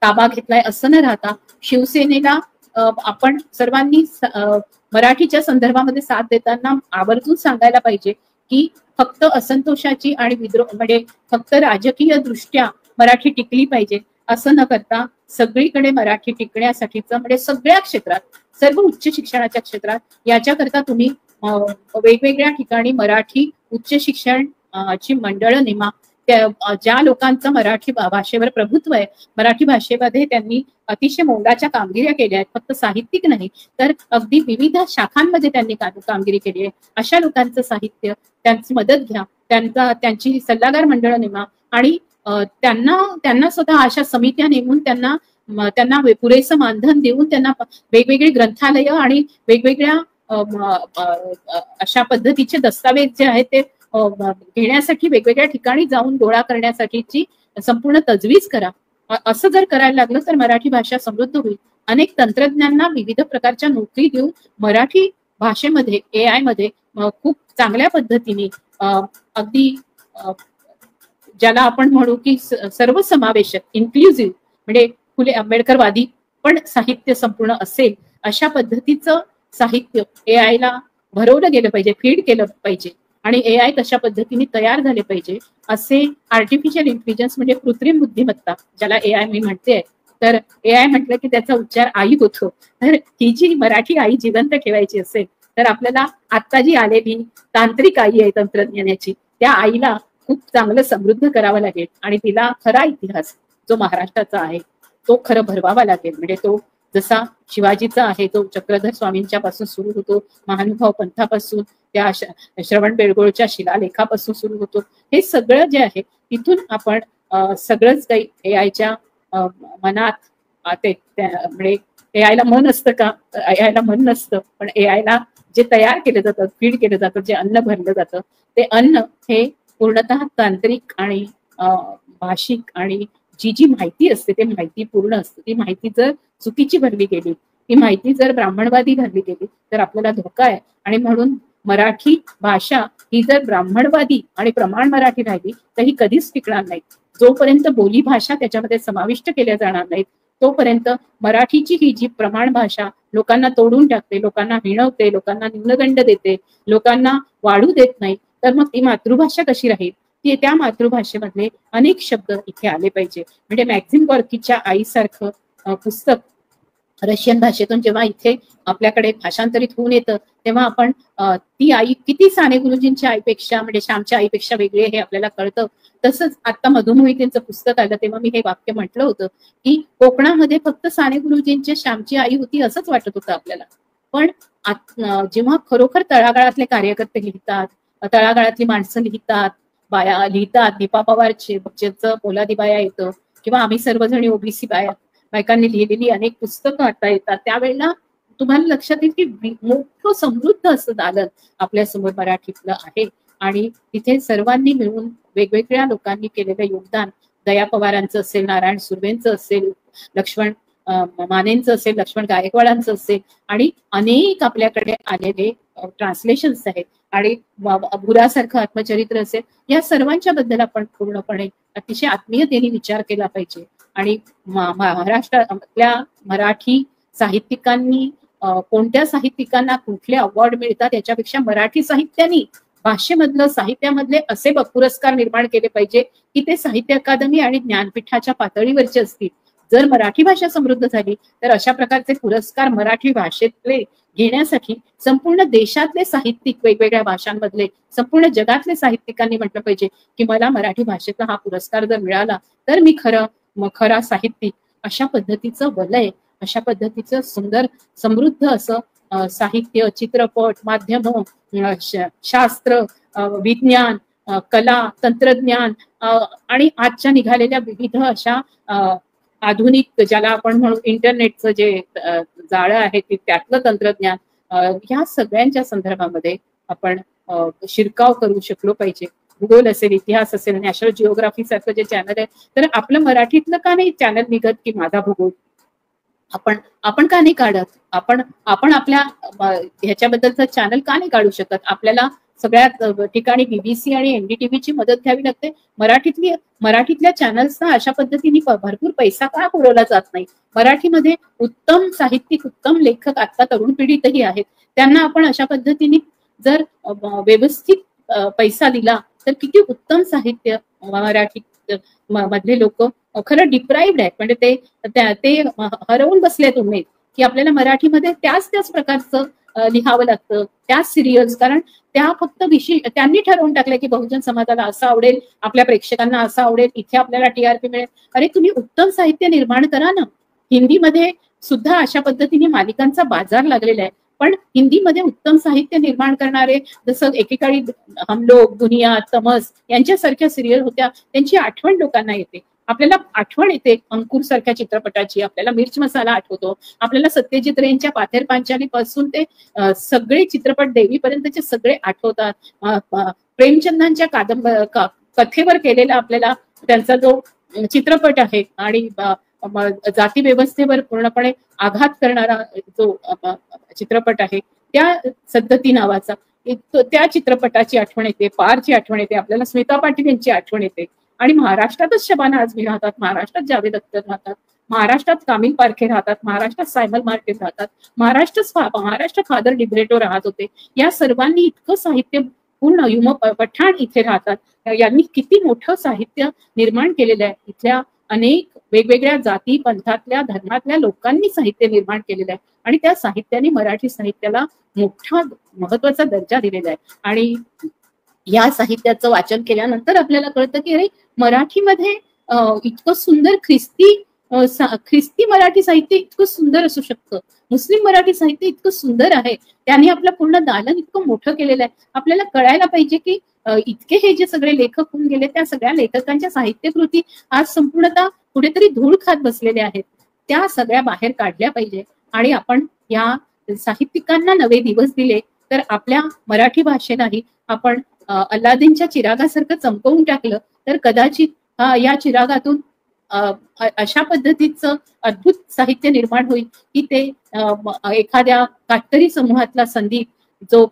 Speaker 2: ताबा घेतलाय असं न राहता शिवसेनेला आपण सर्वांनी मराठीच्या संदर्भामध्ये साथ देताना आवर्जून सांगायला पाहिजे की फक्त असंतोषाची आणि विद्रोह म्हणजे फक्त राजकीय दृष्ट्या मराठी टिकली पाहिजे असं न करता सगळीकडे मराठी टिकण्यासाठीचं म्हणजे सगळ्या क्षेत्रात, सर्व उच्च शिक्षणाच्या क्षेत्रात याच्याकरता तुम्ही वेगवेगळ्या ठिकाणी मराठी उच्च शिक्षण ची मंडळं नेमा. ज्या लोकांचं मराठी भाषेवर प्रभुत्व आहे, मराठी भाषेमध्ये त्यांनी अतिशय मोलाच्या कामगिऱ्या केल्या आहेत, फक्त साहित्यिक नाही तर अगदी विविध शाखांमध्ये त्यांनी कामगिरी केली आहे, अशा लोकांचं साहित्य, त्यांची मदत घ्या, त्यांची सल्लागार मंडळं नेमा आणि त्यांना स्वतः अशा समित्या नेमून त्यांना पुरेसं मानधन देऊन त्यांना वेगवेगळी ग्रंथालय आणि वेगवेगळ्या अशा पद्धतीचे दस्तावेज जे आहेत ते घेण्यासाठी वेगवेगळ्या ठिकाणी जाऊन गोळा करण्यासाठीची संपूर्ण तजवीज करा. असं जर करायला लागलं तर मराठी भाषा समृद्ध होईल. अनेक तंत्रज्ञांना विविध प्रकारच्या नोकरी देऊन मराठी भाषेमध्ये एआय मध्ये खूप चांगल्या पद्धतीने अगदी ज्याला आपण म्हणू की सर्वसमावेशक इन्क्लुझिव्ह म्हणजे फुले आंबेडकरवादी पण साहित्य संपूर्ण असेल अशा पद्धतीचं साहित्य एआय ला भरवलं गेलं पाहिजे, फीड केलं पाहिजे आणि एआय तशा पद्धतीने तयार झाले पाहिजे. असे आर्टिफिशियल इंटेलिजन्स म्हणजे कृत्रिम बुद्धिमत्ता ज्याला एआय मी म्हणते, तर एआय म्हटलं की त्याचा उच्चार आई होतो, तर ही जी मराठी आई जिवंत ठेवायची असेल तर आपल्याला आता जी आलेली तांत्रिक आई आहे तंत्रज्ञानाची, त्या आईला खूप चांगलं समृद्ध करावं लागेल आणि तिला खरा इतिहास जो महाराष्ट्राचा आहे तो खरं भरवावा लागेल. म्हणजे तो जसा शिवाजीचा आहे तो चक्रधर स्वामींच्या पासून सुरू होतो, महानुभाव पंथापासून त्या श्रवण बेळगोळच्या शिलालेखापासून सुरू होतो. हे सगळं जे आहे तिथून आपण सगळंच काही एआयच्या मनात म्हणजे एआयला मन असतं का? एआयला मन नसतं, पण एआयला जे तयार केलं जातं, फीड केलं जातं, जे अन्न भरलं जातं, ते अन्न हे पूर्णतः तांत्रिक आणि भाषिक आणि जी माहिती असते ते माहिती पूर्ण असते. ती माहिती जर चुकीची भरली गेली, ती माहिती जर ब्राह्मणवादी भरली गेली तर आपल्याला धोका आहे. आणि म्हणून मराठी भाषा ही जर ब्राह्मणवादी आणि प्रमाण मराठी राहिली तर ही कधीच टिकणार नाही. जोपर्यंत बोली भाषा त्याच्यामध्ये समाविष्ट केल्या जाणार नाहीत तोपर्यंत मराठीची ही जी प्रमाण भाषा लोकांना तोडून टाकते, लोकांना हिणवते, लोकांना न्यूनगंड देते, लोकांना वाढू देत नाही, तर मग ती मातृभाषा कशी राहील? ती त्या मातृभाषेमधले अनेक शब्द इथे आले पाहिजे. म्हणजे मॅक्झिम गॉर्कीच्या आईसारखं पुस्तक रशियन भाषेतून जेव्हा इथे आपल्याकडे भाषांतरित होऊन येतं तेव्हा आपण ती आई किती साने गुरुजींच्या आईपेक्षा म्हणजे श्यामच्या आईपेक्षा वेगळी हे आपल्याला कळतं. तसंच आता मधुमोहितेंचं पुस्तक आलं तेव्हा मी हे वाक्य म्हटलं होतं की कोकणामध्ये फक्त साने गुरुजींची श्यामची आई होती असंच वाटत होतं आपल्याला. पण जेव्हा खरोखर तळागाळातले कार्यकर्ते लिहितात, तळागाळातली माणसं लिहितात, बाया लिहितात, दीपा पवारचे ज्याचं पोलादी बाया येतं किंवा आम्ही सर्वजणी ओबीसी बायकांनी लिहिलेली अनेक पुस्तकं आता येतात, त्यावेळेला तुम्हाला लक्षात येईल की मोठं समृद्ध असं दालन आपल्या समोर मराठीतलं आहे. आणि तिथे सर्वांनी मिळून वेगवेगळ्या लोकांनी केलेलं योगदान, दया पवारांचं असेल, नारायण सुर्वेंचं असेल, लक्ष्मण मानेंचं असेल, लक्ष्मण गायकवाडांचं असेल आणि अनेक आपल्याकडे आलेले ट्रान्सलेशन्स आहेत आणि भुरासारखं आत्मचरित्र असेल, या सर्वांच्या बद्दल आपण पूर्णपणे अतिशय आत्मीयतेने विचार केला पाहिजे. आणि महाराष्ट्रातल्या मराठी साहित्यिकांनी कोणत्या साहित्यिकांना कुठले अवॉर्ड मिळतात याच्यापेक्षा मराठी साहित्यानी भाषेमधलं साहित्यामधले असे पुरस्कार निर्माण केले पाहिजे की ते साहित्य अकादमी आणि ज्ञानपीठाच्या पातळीवरचे असतील. जर मराठी भाषा समृद्ध झाली तर अशा प्रकारचे पुरस्कार मराठी भाषेतले घेण्यासाठी संपूर्ण देशातले साहित्यिक, वेगवेगळ्या भाषांमधले, संपूर्ण जगातले साहित्यिकांनी म्हटलं पाहिजे की मला मराठी भाषेतला हा पुरस्कार जर मिळाला तर मी खरा साहित्यिक. अशा पद्धतीचं वलय, अशा पद्धतीचं सुंदर समृद्ध असं साहित्य, चित्रपट, माध्यम, शास्त्र, विज्ञान, कला, तंत्रज्ञान आणि आजच्या निघालेल्या विविध अशा आधुनिक ज्याला आपण म्हणू इंटरनेटचं जे जाळं आहे ते त्यातलं तंत्रज्ञान, ह्या सगळ्यांच्या संदर्भामध्ये आपण शिरकाव करू शकलो पाहिजे. भूगोल असेल, इतिहास असेल, नॅशनल जिओग्राफी सारखं जे चॅनल आहे तर आपलं मराठीतलं का नाही चॅनल निघत की माझा भूगोल आपण का नाही काढत? आपण आपल्या ह्याच्याबद्दलचं चॅनल का नाही काढू शकत? आपल्याला सगळ्यात ठिकाणी बीबीसी आणि एनडीटीव्हीची मदत घ्यावी लागते. मराठीतल्या चॅनल्सना अशा पद्धतीने भरपूर पैसा का पुरवला जात नाही? मराठीमध्ये उत्तम साहित्यिक, उत्तम लेखक आता तरुण पिढीतही आहेत. त्यांना आपण अशा पद्धतीने जर व्यवस्थित पैसा दिला तर किती उत्तम साहित्य मराठी मधले लोक खरं डिप्राईव्ड आहेत. म्हणजे ते हरवून बसलेत उमेद की आपल्याला मराठीमध्ये त्याच प्रकारचं लिहावं लागतं, त्याच सिरियल्स. कारण त्या फक्त विषय त्यांनी ठरवून टाकले की बहुजन समाजाला असं आवडेल, आपल्या प्रेक्षकांना असं आवडेल, इथे आपल्याला टीआरपी मिळेल. अरे तुम्ही उत्तम साहित्य निर्माण करा ना. हिंदीमध्ये सुद्धा अशा पद्धतीने मालिकांचा बाजार लागलेला आहे. पण हिंदीमध्ये उत्तम साहित्य निर्माण करणारे जसं एकेकाळी हम लोग, दुनिया, तमस यांच्यासारख्या सिरियल होत्या, त्यांची आठवण लोकांना येते. आपल्याला आठवण येते अंकुर सारख्या चित्रपटाची, आपल्याला मिर्च मसाला आठवतो, आपल्याला सत्यजित रेंच्या पाथेर पांचाली पासून ते सगळे चित्रपट देवीपर्यंतचे सगळे आठवतात. प्रेमचंदांच्या कथेवर केलेला आपल्याला त्यांचा जो चित्रपट आहे आणि जाती व्यवस्थेवर पूर्णपणे आघात करणारा जो चित्रपट आहे त्या सद्धती नावाचा, त्या चित्रपटाची आठवण येते, पारची आठवण येते, आपल्याला स्मिता पाटील यांची आठवण येते. आणि महाराष्ट्रातच शबाना आझमी राहतात, महाराष्ट्रात जावेद अख्तर राहतात, महाराष्ट्रात कामिल पारखे राहतात, महाराष्ट्रात सायमल मार्केट राहतात, महाराष्ट्र फादर लिब्रेटो राहत होते. या सर्वांनी इतकं साहित्य पूर्ण पठाण इथे राहतात. यांनी किती मोठं साहित्य निर्माण केलेलं आहे. इथल्या अनेक वेगवेगळ्या जाती, पंथातल्या, धर्मातल्या लोकांनी साहित्य निर्माण केलेलं आहे आणि त्या साहित्याने मराठी साहित्याला मोठा महत्वाचा दर्जा दिलेला आहे. आणि या साहित्याचं वाचन केल्यानंतर आपल्याला कळतं की अरे मराठीमध्ये इतकं सुंदर ख्रिस्ती ख्रिस्ती मराठी साहित्य इतकं सुंदर असू शकतं, मुस्लिम मराठी साहित्य इतकं सुंदर आहे, त्यांनी आपलं पूर्ण दालन इतकं मोठं केलेलं आहे. आपल्याला कळायला पाहिजे की इतके हे जे सगळे लेखक होऊन गेले, त्या सगळ्या लेखकांच्या साहित्यकृती आज संपूर्णतः कुठेतरी धूळ खात बसलेल्या आहेत. त्या सगळ्या बाहेर काढल्या पाहिजे आणि आपण या साहित्यिकांना नवे दिवस दिले तर आपल्या मराठी भाषेलाही आपण अल्लादीनच्या चिरागासारखं चमकवून टाकलं तर कदाचित या चिरागातून अशा पद्धतीचं अद्भुत साहित्य निर्माण होईल की ते एखाद्या कातकरी समूहातला संदीप जो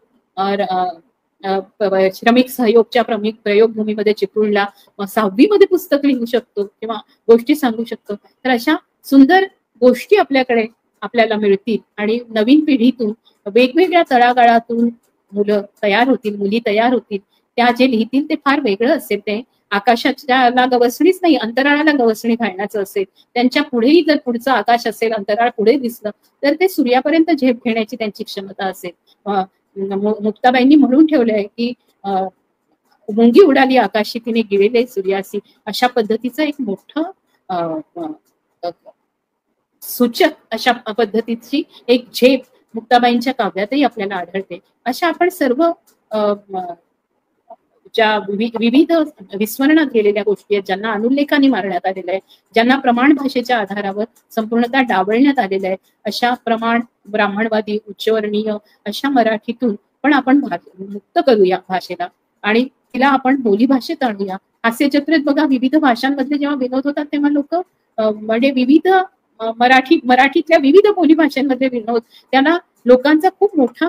Speaker 2: श्रमिक सहयोगच्या प्रयोगभूमीमध्ये चिपळूणला 6वी मध्ये पुस्तक लिहू शकतो किंवा गोष्टी सांगू शकतो. तर अशा सुंदर गोष्टी आपल्याला मिळतील आणि नवीन पिढीतून वेगवेगळ्या तळागाळातून मुलं तयार होतील, मुली तयार होतील. त्या जे लिहितील ते फार वेगळं असेल. ते आकाशाला गवसणीच नाही, अंतराळाला गवसणी घालण्याचं असेल. त्यांच्या पुढेही जर पुढचं आकाश असेल, अंतराळ पुढे दिसलं तर ते सूर्यापर्यंत झेप घेण्याची त्यांची क्षमता असेल. मुक्ताबाईंनी म्हणून ठेवलंय की मुंगी उडाली आकाशी तिने गिळले सूर्यासी. अशा पद्धतीचं एक मोठं सूचक अशा पद्धतीची एक झेप मुक्ताबाईंच्या काव्यातही आपल्याला आढळते. अशा आपण सर्व ज्या विविध विस्मरणात गेलेल्या गोष्टी आहेत, ज्यांना अनुल्लेखाने मारण्यात आलेलं आहे, ज्यांना प्रमाण भाषेच्या आधारावर संपूर्णतः डावलण्यात आलेलं आहे, अशा प्रमाण ब्राह्मणवादी उच्चवर्णीय अशा मराठीतून पण आपण मुक्त करूया भाषेला आणि तिला आपण बोली भाषेत आणूया. हास्यचित्रेत बघा विविध भाषांमधले जेव्हा विनोद होतात तेव्हा लोक म्हणजे विविध मराठीतल्या विविध बोली भाषांमध्ये विनोद, त्यांना लोकांचा खूप मोठा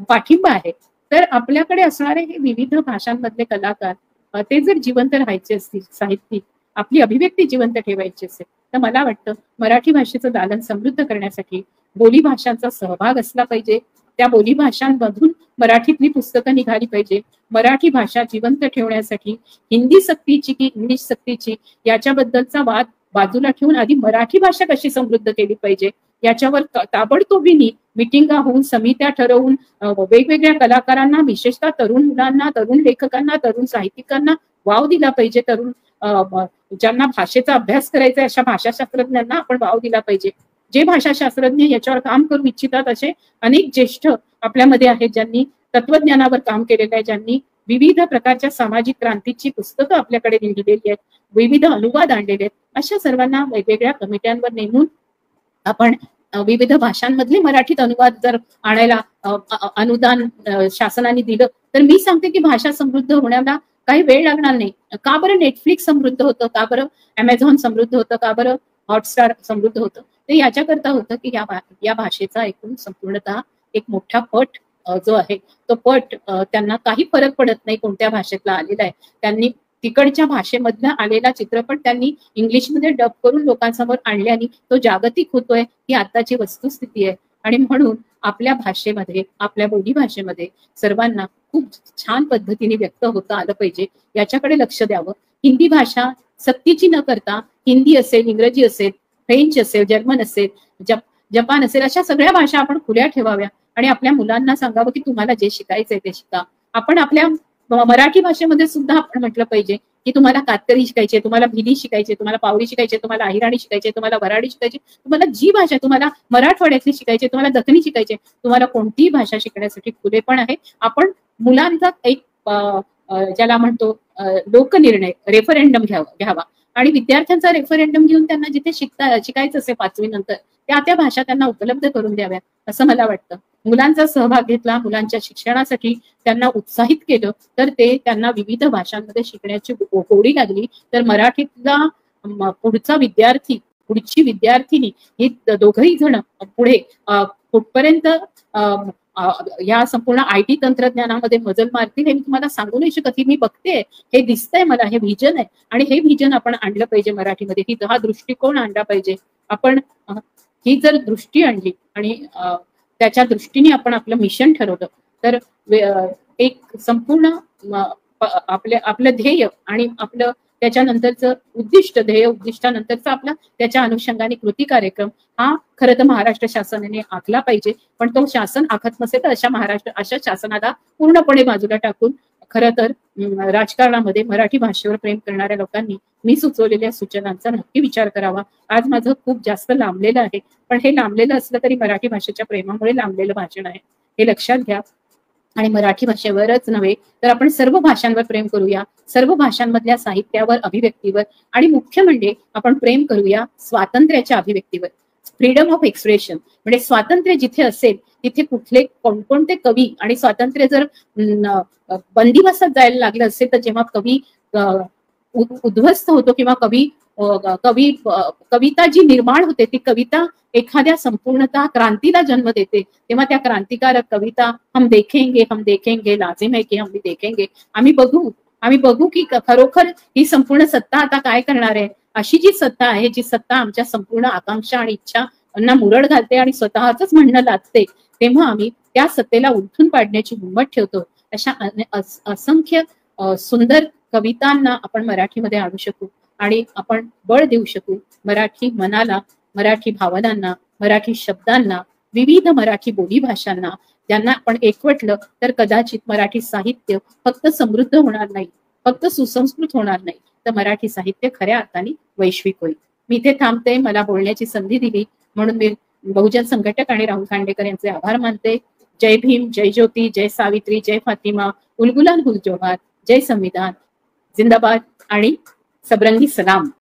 Speaker 2: पाठिंबा आहे. तर आपल्याकडे असणारे हे विविध भाषांमधले कलाकार ते जर जिवंत राहायचे असतील, साहित्यिक आपली अभिव्यक्ती जिवंत ठेवायची असेल तर मला वाटतं मराठी भाषेचं दालन समृद्ध करण्यासाठी बोली भाषांचा सहभाग असला पाहिजे. त्या बोली भाषांमधून मराठीतली पुस्तकं निघाली पाहिजे. मराठी भाषा जिवंत ठेवण्यासाठी हिंदी सक्तीची की इंग्लिश सक्तीची याच्याबद्दलचा वाद बाजूला ठेवून आधी मराठी भाषा कशी समृद्ध केली पाहिजे याच्यावर ताबडतोबीने मिटिंगा होऊन, समित्या ठरवून वेगवेगळ्या कलाकारांना, विशेषतः तरुण मुलांना, तरुण लेखकांना, तरुण साहित्यिकांना वाव दिला पाहिजे. तरुण ज्यांना भाषेचा अभ्यास करायचा आहे अशा भाषाशास्त्रज्ञांना आपण वाव दिला पाहिजे. जे भाषाशास्त्रज्ञ याच्यावर काम करू इच्छितात असे अनेक ज्येष्ठ आपल्यामध्ये आहेत, ज्यांनी तत्वज्ञानावर काम केलेलं आहे, ज्यांनी विविध प्रकारच्या सामाजिक क्रांतीची पुस्तकं आपल्याकडे लिहिलेली आहेत, विविध अनुवाद आणलेले आहेत. अशा सर्वांना वेगवेगळ्या कमिट्यांवर नेमून आपण विविध भाषांमधले मराठीत अनुवाद जर आणायला अनुदान शासनाने दिलं तर मी सांगते की भाषा समृद्ध होण्याला काही वेळ लागणार नाही. का बरं नेटफ्लिक्स समृद्ध होतं, का बरं अमेझॉन समृद्ध होतं, का बरं हॉटस्टार समृद्ध होतं? ते याच्याकरता होतं की या भाषेचा एकूण संपूर्णतः एक मोठा पट जो आहे तो पट त्यांना काही फरक पडत नाही कोणत्या भाषेतला आलेला आहे. त्यांनी तिकडच्या भाषेमधला आलेला चित्रपट त्यांनी इंग्लिशमध्ये डब करून लोकांसमोर आणल्याने तो जागतिक होतोय ही आताची वस्तुस्थिती आहे. आणि म्हणून आपल्या भाषेमध्ये, आपल्या बोली भाषेमध्ये सर्वांना खूप छान पद्धतीने व्यक्त होता आलं पाहिजे, याच्याकडे लक्ष द्यावं. हिंदी भाषा सक्तीची न करता हिंदी असेल, इंग्रजी असेल, फ्रेंच असेल, जर्मन असेल, जपान असेल, अशा सगळ्या भाषा आपण खुल्या ठेवाव्या आणि आपल्या मुलांना सांगावं की तुम्हाला जे शिकायचंय ते शिका. आपण आपल्या मराठी भाषेमध्ये सुद्धा आपण म्हटलं पाहिजे की तुम्हाला कातकरी शिकायची, तुम्हाला भिली शिकायची, तुम्हाला पावरी शिकायची, तुम्हाला अहिराणी शिकायची, तुम्हाला वराडी शिकायची, तुम्हाला जी भाषा, तुम्हाला मराठवाड्यातली शिकायची, तुम्हाला दखनी शिकायची, तुम्हाला कोणतीही भाषा शिकण्यासाठी खुलेपण आहे. आपण मुलांचा एक ज्याला म्हणतो लोकनिर्णय रेफरेंडम घ्यावा आणि विद्यार्थ्यांचा रेफरेंडम घेऊन त्यांना जिथे शिकायचं असेल 5वी नंतर त्या भाषा त्यांना उपलब्ध करून द्याव्या असं मला वाटतं. मुलांचा सहभाग घेतला, मुलांच्या शिक्षणासाठी त्यांना उत्साहित केलं तर ते त्यांना विविध भाषांमध्ये शिकण्याची गोडी लागली तर मराठीतला पुढचा विद्यार्थी, पुढची विद्यार्थिनी हे दोघही जण पुढे कुठपर्यंत या संपूर्ण IT तंत्रज्ञानामध्ये मजल मारतील हे मी तुम्हाला सांगू नाही शकत. ही मी बघते, हे दिसतंय मला, हे व्हिजन आहे आणि हे व्हिजन आपण आणलं पाहिजे मराठीमध्ये. हा दृष्टिकोन आणला पाहिजे आपण. ही जर दृष्टी आणली आणि त्याच्या दृष्टीने आपण आपलं मिशन ठरवलं तर एक संपूर्ण आपलं ध्येय आणि आपलं त्याच्यानंतरचं उद्दिष्टानंतरचा आपला त्याच्या अनुषंगाने कृती कार्यक्रम हा खरं तर महाराष्ट्र शासनाने आखला पाहिजे. पण तो शासन आखत नसेल तर अशा शासनाला पूर्णपणे बाजूला टाकून खरं तर राजकारणामध्ये मराठी भाषेवर प्रेम करणाऱ्या लोकांनी मी सुचवलेल्या सूचनांचा नक्की विचार करावा. आज माझं खूप जास्त लांबलेलं आहे, पण हे लांबलेलं असलं तरी मराठी भाषेच्या प्रेमामुळे लांबलेलं भाषण आहे, हे लक्षात घ्या. आणि मराठी भाषेवरच नव्हे तर आपण सर्व भाषांवर प्रेम करूया, सर्व भाषांमधल्या साहित्यावर, अभिव्यक्तीवर, आणि मुख्य म्हणजे आपण प्रेम करूया स्वातंत्र्याच्या अभिव्यक्तीवर. फ्रीडम ऑफ एक्सप्रेशन म्हणजे स्वातंत्र्य जिथे असेल तिथे कुठले कोणकोणते कवी, आणि स्वातंत्र्य जर बंदिवासात जायला लागलं असेल तर जेव्हा कवी उद्ध्वस्त होतो किंवा कविता जी निर्माण होते ती कविता एखाद्या संपूर्णतः क्रांतीला जन्म देते, तेव्हा त्या क्रांतिकारक कविता हम देखेंगे लाजिम है की हम भी देखेंगे, आम्ही बघू की खरोखर ही संपूर्ण सत्ता आता काय करणार आहे. अशी जी सत्ता आहे, जी सत्ता आमच्या संपूर्ण आकांक्षा आणि इच्छांना मुरड घालते आणि स्वतःच म्हणणं लादते, तेव्हा आम्ही त्या सत्तेला उलथून पाडण्याची हिंमत ठेवतो. अशा असंख्य सुंदर कवितांना आपण मराठीमध्ये आणू शकू आणि आपण बळ देऊ शकू मराठी मनाला, मराठी भावनांना, मराठी शब्दांना, विविध मराठी बोलीभाषांना. त्यांना आपण एकवटलं तर कदाचित मराठी साहित्य फक्त समृद्ध होणार नाही, फक्त सुसंस्कृत होणार नाही, तर मराठी साहित्य खऱ्या अर्थाने वैश्विक होईल. मी इथे थांबते. मला बोलण्याची संधी दिली म्हणून मी बहुजन संघटक आणि राहुल खांडेकर यांचे आभार मानते. जय भीम, जय ज्योती, जय सावित्री, जय फातिमा, उलगुलान हुल जोहार, जय संविधान, जिंदाबाद आणि सबरंगी सलाम.